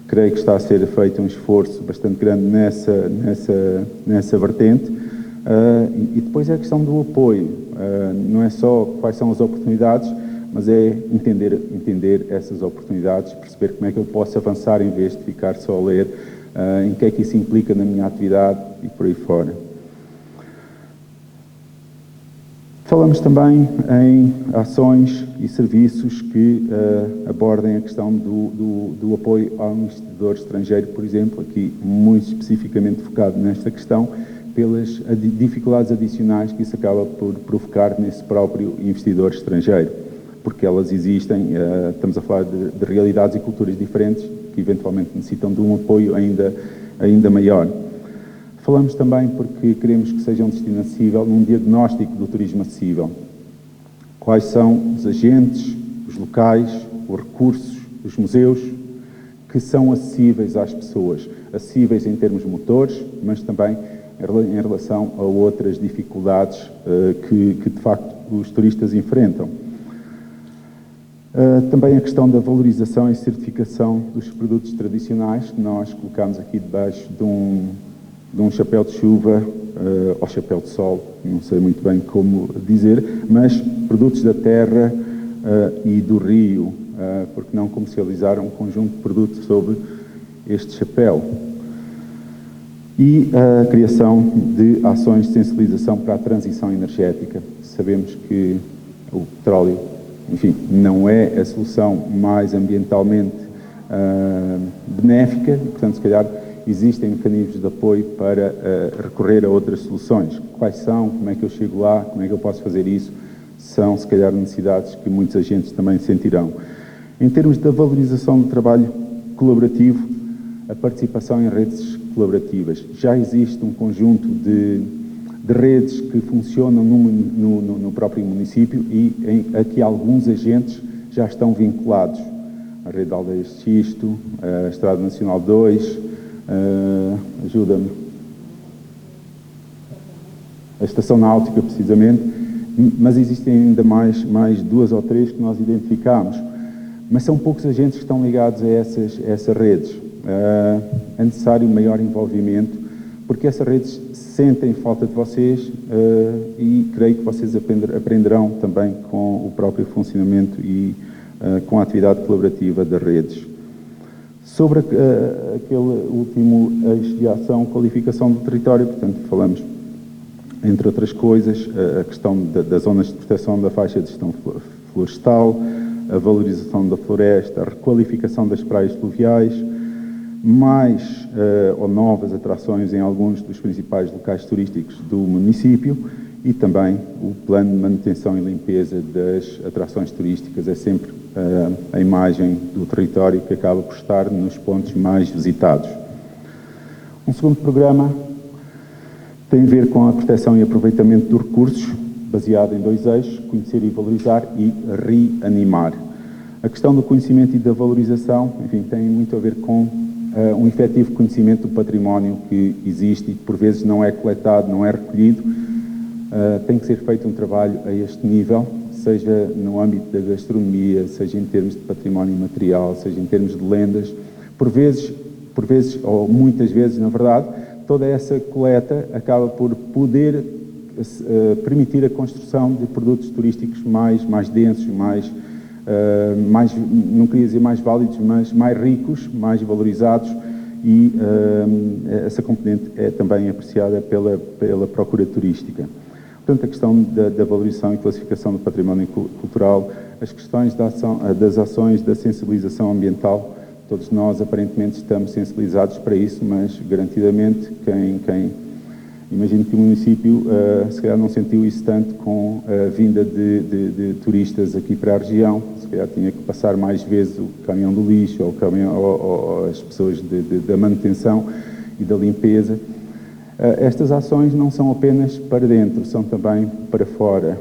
Creio que está a ser feito um esforço bastante grande nessa vertente. E depois é a questão do apoio. Não é só quais são as oportunidades, mas é entender essas oportunidades, perceber como é que eu posso avançar em vez de ficar só a ler, em que é que isso implica na minha atividade e por aí fora. Falamos também em ações e serviços que abordem a questão do apoio ao investidor estrangeiro, por exemplo, aqui muito especificamente focado nesta questão, pelas dificuldades adicionais que isso acaba por provocar nesse próprio investidor estrangeiro, porque elas existem, estamos a falar de realidades e culturas diferentes que eventualmente necessitam de um apoio ainda maior. Falamos também porque queremos que seja um destino acessível num diagnóstico do turismo acessível. Quais são os agentes, os locais, os recursos, os museus que são acessíveis às pessoas, acessíveis em termos motores, mas também em relação a outras dificuldades que de facto os turistas enfrentam. Também a questão da valorização e certificação dos produtos tradicionais, que nós colocamos aqui debaixo de um chapéu de chuva ou chapéu de sol, não sei muito bem como dizer, mas produtos da terra e do rio, porque não comercializar um conjunto de produtos sob este chapéu. E a criação de ações de sensibilização para a transição energética. Sabemos que o petróleo, enfim, não é a solução mais ambientalmente benéfica, e, portanto, se calhar existem mecanismos de apoio para recorrer a outras soluções. Quais são? Como é que eu chego lá? Como é que eu posso fazer isso? São, se calhar, necessidades que muitos agentes também sentirão. Em termos da valorização do trabalho colaborativo, a participação em redes colaborativas. Já existe um conjunto de redes que funcionam no próprio município e a que alguns agentes já estão vinculados. A Rede de Aldeias de Xisto, a Estrada Nacional 2, ajuda-me, a Estação Náutica, precisamente, mas existem ainda mais 2 ou 3 que nós identificamos. Mas são poucos agentes que estão ligados a essas redes. É necessário maior envolvimento, porque essas redes sentem falta de vocês e creio que vocês aprenderão também com o próprio funcionamento e com a atividade colaborativa das redes. Sobre aquele último eixo de ação, qualificação do território, portanto, falamos, entre outras coisas, a questão das zonas de proteção da faixa de gestão florestal, a valorização da floresta, a requalificação das praias fluviais, mais ou novas atrações em alguns dos principais locais turísticos do município e também o plano de manutenção e limpeza das atrações turísticas. É sempre a imagem do território que acaba por estar nos pontos mais visitados. Um segundo programa tem a ver com a proteção e aproveitamento dos recursos, baseado em 2 eixos: conhecer e valorizar e reanimar. A questão do conhecimento e da valorização, enfim, tem muito a ver com um efetivo conhecimento do património que existe e que por vezes não é coletado, não é recolhido. Tem que ser feito um trabalho a este nível, seja no âmbito da gastronomia, seja em termos de património imaterial, seja em termos de lendas. Por vezes, ou muitas vezes, na verdade, toda essa coleta acaba por poder permitir a construção de produtos turísticos mais densos, mais, não queria dizer mais válidos, mas mais ricos, mais valorizados, e essa componente é também apreciada pela procura turística. Portanto, a questão da valorização e classificação do património cultural, as questões das ações da sensibilização ambiental. Todos nós, aparentemente, estamos sensibilizados para isso, mas, garantidamente, imagino que o município, se calhar, não sentiu isso tanto com a vinda de turistas aqui para a região. Se calhar tinha que passar mais vezes o caminhão do lixo ou as pessoas da manutenção e da limpeza. Estas ações não são apenas para dentro, são também para fora,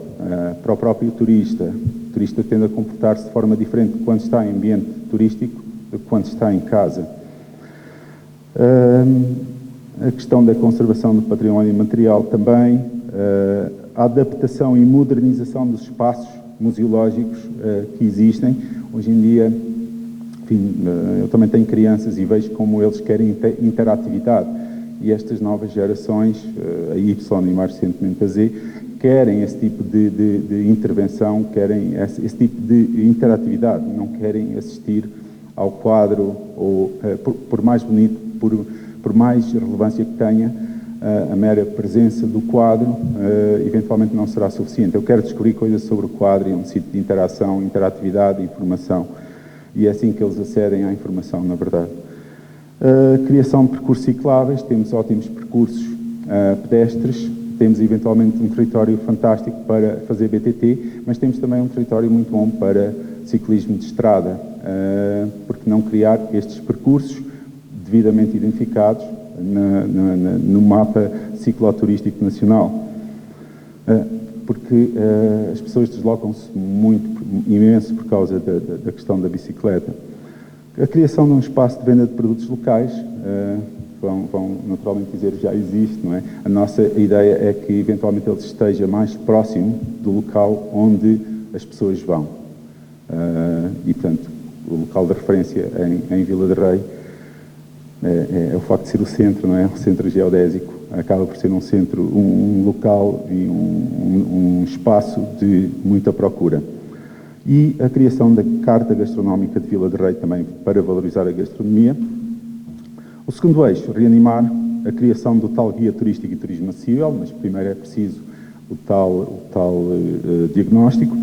para o próprio turista. O turista tende a comportar-se de forma diferente quando está em ambiente turístico do que quando está em casa. A questão da conservação do património material também, a adaptação e modernização dos espaços museológicos que existem. Hoje em dia, enfim, eu também tenho crianças e vejo como eles querem interatividade. E estas novas gerações, a Y e mais recentemente a Z, querem esse tipo de intervenção, querem esse tipo de interatividade, não querem assistir ao quadro, ou por mais bonito, por mais relevância que tenha, a mera presença do quadro eventualmente não será suficiente. Eu quero descobrir coisas sobre o quadro, é um sítio de interação, interatividade e informação. E é assim que eles acedem à informação, na verdade. Criação de percursos cicláveis, temos ótimos percursos pedestres, temos eventualmente um território fantástico para fazer BTT, mas temos também um território muito bom para ciclismo de estrada. Porque não criar estes percursos devidamente identificados no mapa cicloturístico nacional? Porque as pessoas deslocam-se imenso por causa da questão da bicicleta. A criação de um espaço de venda de produtos locais, vão naturalmente dizer já existe, não é? A nossa ideia é que eventualmente ele esteja mais próximo do local onde as pessoas vão. E, portanto, o local de referência em Vila de Rei é o facto de ser o centro, não é? O centro geodésico acaba por ser um centro, um local e um espaço de muita procura. E a criação da Carta Gastronómica de Vila de Rei também para valorizar a gastronomia. O segundo eixo, reanimar a criação do tal Guia Turístico e Turismo Acessível, mas primeiro é preciso o tal diagnóstico.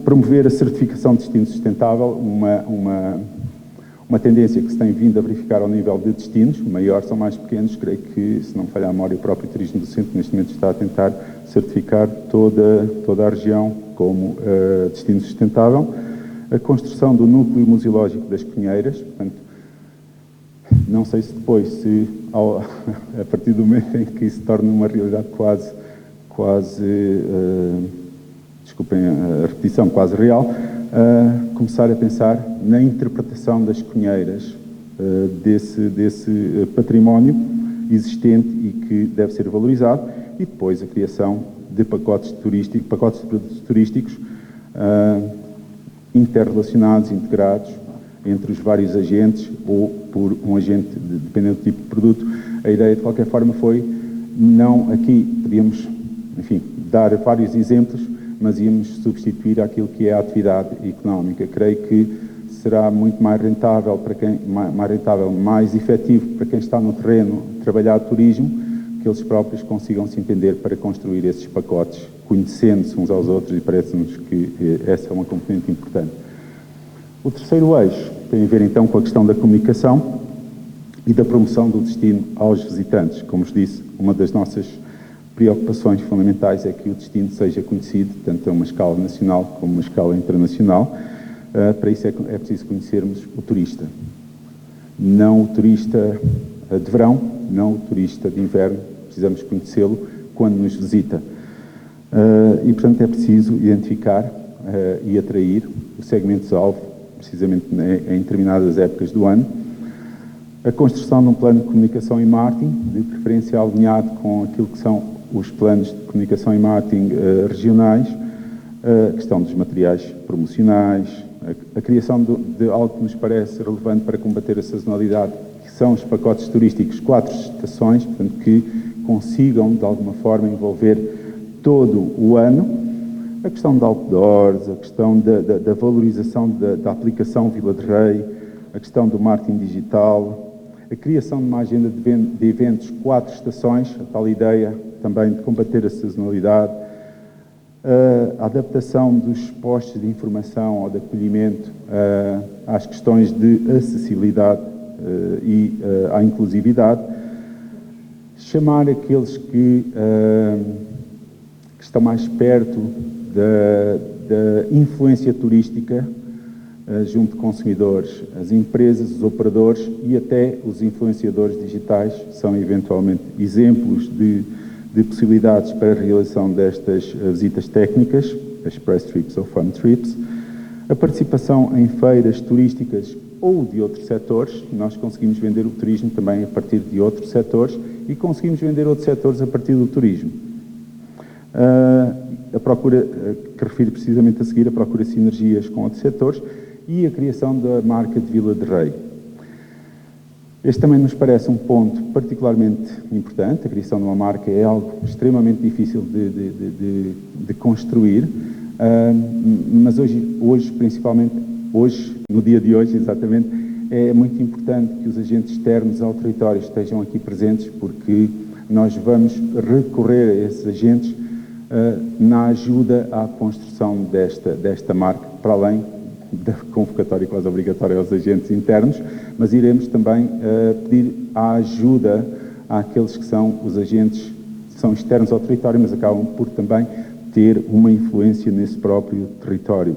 Promover a certificação de destino sustentável, uma tendência que se tem vindo a verificar ao nível de destinos, maiores ou mais pequenos. Creio que, se não falhar a memória, o próprio Turismo do Centro neste momento está a tentar certificar toda a região como destino sustentável. A construção do núcleo museológico das Cunheiras, portanto, não sei se depois, a partir do momento em que isso se torna uma realidade quase desculpem a repetição, quase real, começar a pensar na interpretação das cunheiras desse património existente e que deve ser valorizado, e depois a criação de pacotes de produtos turísticos interrelacionados, integrados entre os vários agentes ou por um agente, dependendo do tipo de produto. A ideia, de qualquer forma, foi, não aqui podíamos, enfim, dar vários exemplos, mas íamos substituir aquilo que é a atividade económica. Creio que será muito mais rentável mais efetivo para quem está no terreno trabalhar turismo, que eles próprios consigam se entender para construir esses pacotes, conhecendo-se uns aos outros, e parece-nos que essa é uma componente importante. O terceiro eixo tem a ver então com a questão da comunicação e da promoção do destino aos visitantes. Como vos disse, uma das nossas preocupações fundamentais é que o destino seja conhecido, tanto a uma escala nacional como a uma escala internacional. Para isso é preciso conhecermos o turista. Não o turista de verão, não o turista de inverno, precisamos conhecê-lo quando nos visita. E, portanto, é preciso identificar e atrair os segmentos-alvo, precisamente em determinadas épocas do ano. A construção de um plano de comunicação e marketing, de preferência alinhado com aquilo que são os planos de comunicação e marketing regionais, a questão dos materiais promocionais, a criação de algo que nos parece relevante para combater a sazonalidade, que são os pacotes turísticos 4 estações, portanto, que consigam, de alguma forma, envolver todo o ano. A questão de outdoors, a questão da valorização da aplicação Vila de Rei, a questão do marketing digital, a criação de uma agenda de eventos 4 estações, a tal ideia também de combater a sazonalidade, a adaptação dos postos de informação ou de acolhimento às questões de acessibilidade e à inclusividade, chamar aqueles que estão mais perto da influência turística junto de consumidores, as empresas, os operadores e até os influenciadores digitais são eventualmente exemplos de possibilidades para a realização destas visitas técnicas, as press trips ou fun trips, a participação em feiras turísticas ou de outros setores. Nós conseguimos vender o turismo também a partir de outros setores e conseguimos vender outros setores a partir do turismo. A procura, que refiro precisamente a seguir, a procura de sinergias com outros setores e a criação da marca de Vila de Rei. Este também nos parece um ponto particularmente importante. A criação de uma marca é algo extremamente difícil de construir, mas hoje, principalmente hoje, no dia de hoje exatamente, é muito importante que os agentes externos ao território estejam aqui presentes, porque nós vamos recorrer a esses agentes na ajuda à construção desta marca, para além da convocatória quase obrigatória aos agentes internos, mas iremos também pedir a ajuda àqueles que são os agentes que são externos ao território, mas acabam por também ter uma influência nesse próprio território.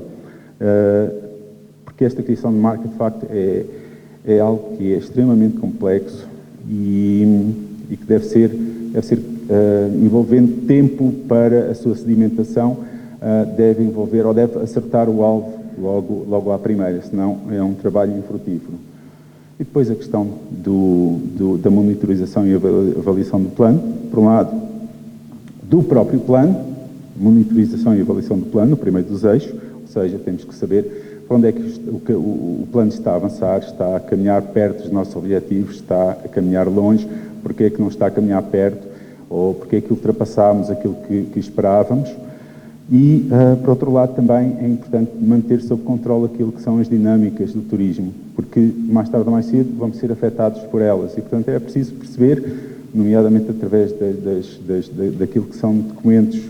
Porque esta criação de marca, de facto, é algo que é extremamente complexo e que deve ser envolvendo tempo para a sua sedimentação, deve envolver ou deve acertar o alvo logo à primeira, senão é um trabalho infrutífero. E depois a questão da monitorização e avaliação do plano, por um lado, do próprio plano, monitorização e avaliação do plano, o primeiro dos eixos, ou seja, temos que saber para onde é que o plano está a avançar, está a caminhar perto dos nossos objetivos, está a caminhar longe, porque é que não está a caminhar perto, ou porque é que ultrapassámos aquilo que esperávamos. E, por outro lado, também é importante manter sob controle aquilo que são as dinâmicas do turismo, porque mais tarde ou mais cedo vamos ser afetados por elas e, portanto, é preciso perceber, nomeadamente através daquilo que são documentos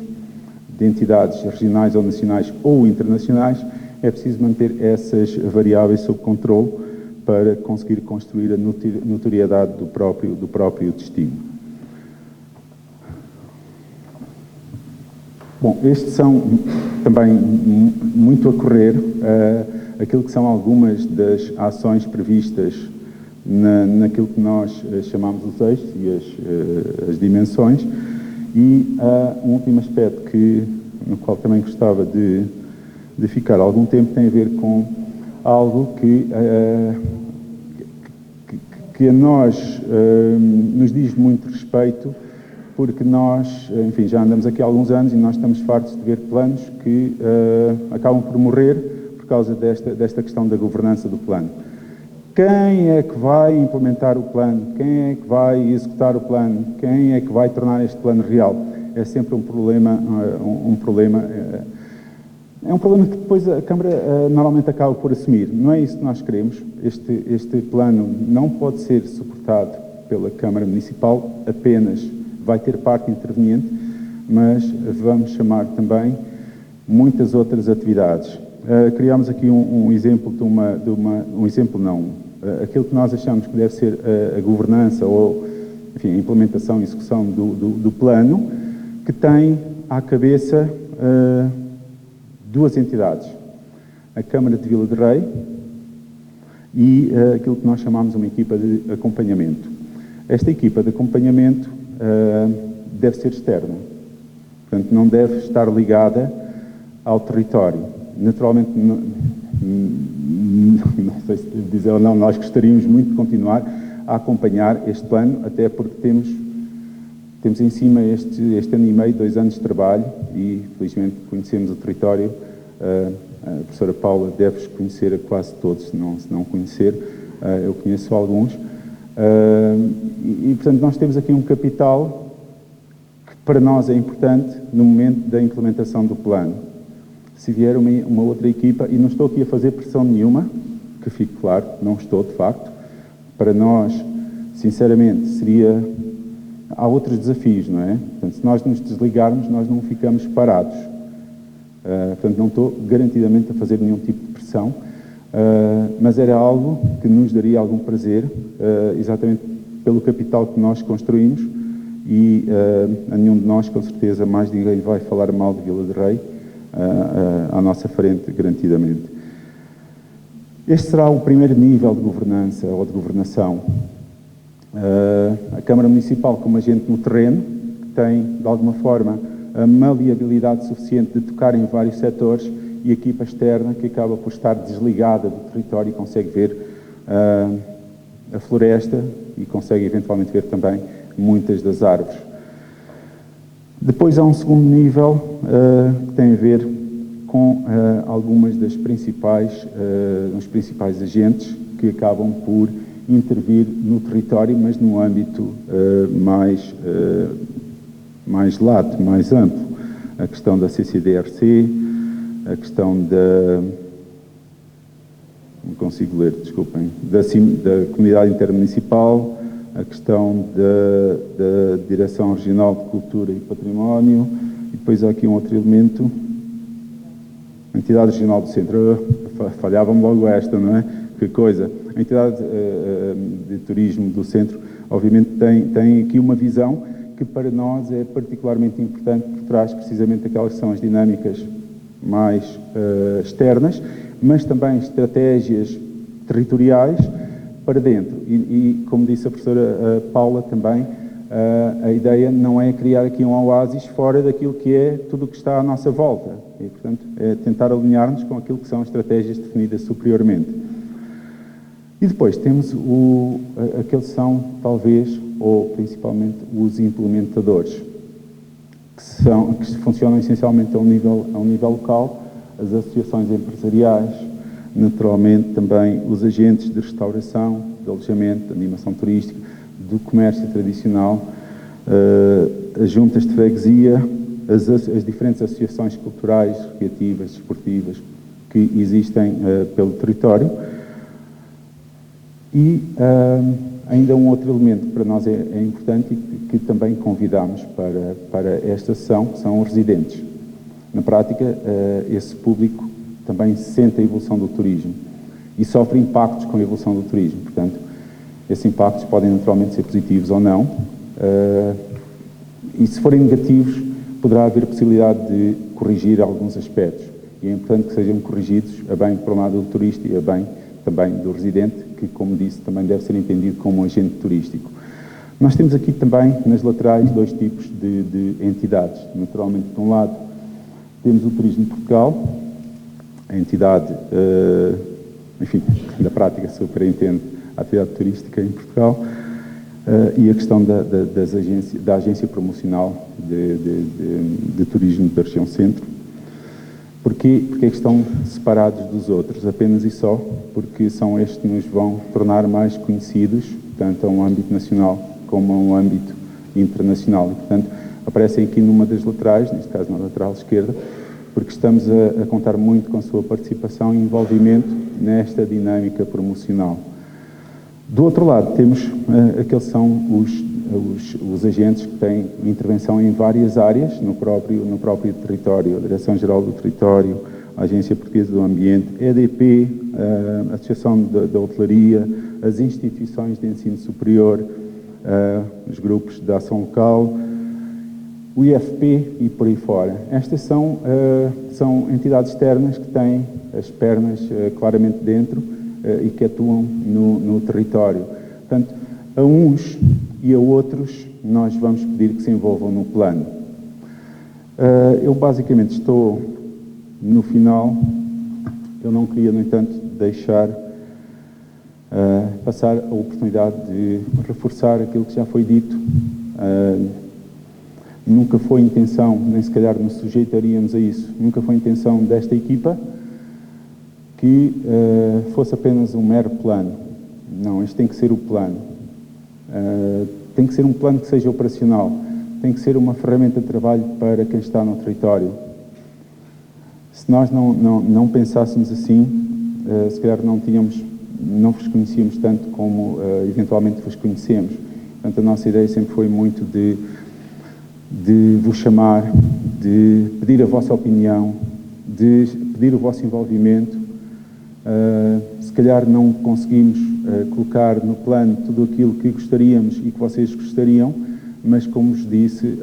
de entidades regionais ou nacionais ou internacionais, é preciso manter essas variáveis sob controle para conseguir construir a notoriedade do próprio destino. Bom, estes são também muito a correr aquilo que são algumas das ações previstas naquilo que nós chamamos os eixos e as dimensões. E um último aspecto no qual também gostava de ficar algum tempo tem a ver com algo que a nós nos diz muito respeito, porque nós, enfim, já andamos aqui há alguns anos e nós estamos fartos de ver planos que acabam por morrer por causa desta questão da governança do plano. Quem é que vai implementar o plano? Quem é que vai executar o plano? Quem é que vai tornar este plano real? É sempre um problema É um problema que depois a Câmara normalmente acaba por assumir. Não é isso que nós queremos. Este plano não pode ser suportado pela Câmara Municipal, apenas vai ter parte interveniente, mas vamos chamar também muitas outras atividades. Criámos aqui um exemplo aquilo que nós achamos que deve ser a governança ou, enfim, a implementação e execução do plano, que tem à cabeça duas entidades, a Câmara de Vila de Rei e aquilo que nós chamamos uma equipa de acompanhamento. Esta equipa de acompanhamento deve ser externa, portanto não deve estar ligada ao território. Naturalmente, não sei se devo dizer ou não, nós gostaríamos muito de continuar a acompanhar este plano, até porque temos em cima este ano e meio, 2 anos de trabalho e, felizmente, conhecemos o território. A professora Paula deve-os conhecer a quase todos, se não conhecer, eu conheço alguns. Portanto, nós temos aqui um capital que para nós é importante no momento da implementação do plano. Se vier uma outra equipa, e não estou aqui a fazer pressão nenhuma, que fique claro, não estou de facto, para nós, sinceramente, há outros desafios, não é? Portanto, se nós nos desligarmos, nós não ficamos parados. Portanto, não estou garantidamente a fazer nenhum tipo de pressão, mas era algo que nos daria algum prazer, exatamente pelo capital que nós construímos, e a nenhum de nós, com certeza, mais ninguém vai falar mal de Vila de Rei à nossa frente, garantidamente. Este será o primeiro nível de governança ou de governação. A Câmara Municipal, como agente no terreno, que tem, de alguma forma, a maleabilidade suficiente de tocar em vários setores, e a equipa externa, que acaba por estar desligada do território e consegue ver a floresta e consegue eventualmente ver também muitas das árvores. Depois há um segundo nível que tem a ver com algumas dos principais agentes que acabam por intervir no território, mas num âmbito mais lato, mais amplo. A questão da CCDRC, a questão não consigo ler, desculpem, da Comunidade Intermunicipal, a questão da Direção Regional de Cultura e Património, e depois há aqui um outro elemento, a Entidade Regional do Centro. Falhava-me logo esta, não é? Que coisa. A Entidade de Turismo do Centro, obviamente, tem aqui uma visão que para nós é particularmente importante, porque traz precisamente aquelas que são as dinâmicas mais externas, mas também estratégias territoriais para dentro. E como disse a professora Paula também, a ideia não é criar aqui um oásis fora daquilo que é tudo o que está à nossa volta. E, portanto, é tentar alinhar-nos com aquilo que são estratégias definidas superiormente. E depois temos aqueles que são, talvez, ou principalmente, os implementadores, que funcionam essencialmente a um nível local, as associações empresariais, naturalmente também os agentes de restauração, de alojamento, de animação turística, do comércio tradicional, as juntas de freguesia, as diferentes associações culturais, recreativas, desportivas que existem pelo território. E ainda um outro elemento que para nós é importante e que também convidamos para esta sessão, que são os residentes. Na prática, esse público também sente a evolução do turismo e sofre impactos com a evolução do turismo. Portanto, esses impactos podem naturalmente ser positivos ou não, e se forem negativos, poderá haver a possibilidade de corrigir alguns aspectos. E é importante que sejam corrigidos a bem, por um lado, do turista e a bem também do residente, que, como disse, também deve ser entendido como um agente turístico. Nós temos aqui também, nas laterais, 2 tipos de entidades. Naturalmente, de um lado, temos o Turismo de Portugal, a entidade, enfim, da prática superintende a atividade turística em Portugal, e a questão da Agência Promocional de Turismo da Região Centro. Porquê? Porque estão separados dos outros, apenas e só porque são estes que nos vão tornar mais conhecidos, tanto a um âmbito nacional como a um âmbito internacional. E, portanto, aparecem aqui numa das laterais, neste caso na lateral esquerda, porque estamos a contar muito com a sua participação e envolvimento nesta dinâmica promocional. Do outro lado, temos aqueles que são os agentes que têm intervenção em várias áreas no próprio território, a Direção-Geral do Território, a Agência Portuguesa do Ambiente, a EDP, a Associação da Hotelaria, as instituições de ensino superior, os grupos de ação local, o IFP e por aí fora. Estas são entidades externas que têm as pernas claramente dentro e que atuam no território. Portanto, a uns e a outros nós vamos pedir que se envolvam no plano. Eu basicamente estou no final. Eu não queria, no entanto, deixar passar a oportunidade de reforçar aquilo que já foi dito. Nunca foi intenção, nem se calhar nos sujeitaríamos a isso, nunca foi intenção desta equipa que fosse apenas um mero plano. Não, este tem que ser o plano. Tem que ser um plano que seja operacional. Tem que ser uma ferramenta de trabalho para quem está no território. Se nós não pensássemos assim, se calhar não vos conhecíamos tanto como eventualmente vos conhecemos. Portanto, a nossa ideia sempre foi muito de vos chamar, de pedir a vossa opinião, de pedir o vosso envolvimento. Se calhar não conseguimos colocar no plano tudo aquilo que gostaríamos e que vocês gostariam, mas como vos disse,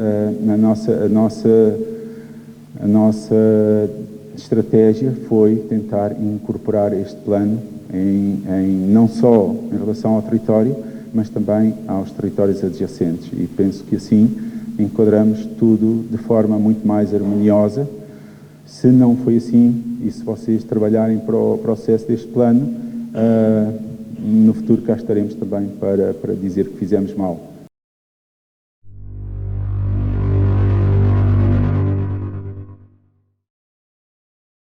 a nossa estratégia foi tentar incorporar este plano não só em relação ao território, mas também aos territórios adjacentes. E penso que assim enquadramos tudo de forma muito mais harmoniosa. Se não foi assim, e se vocês trabalharem para o processo deste plano, no futuro cá estaremos também para dizer que fizemos mal.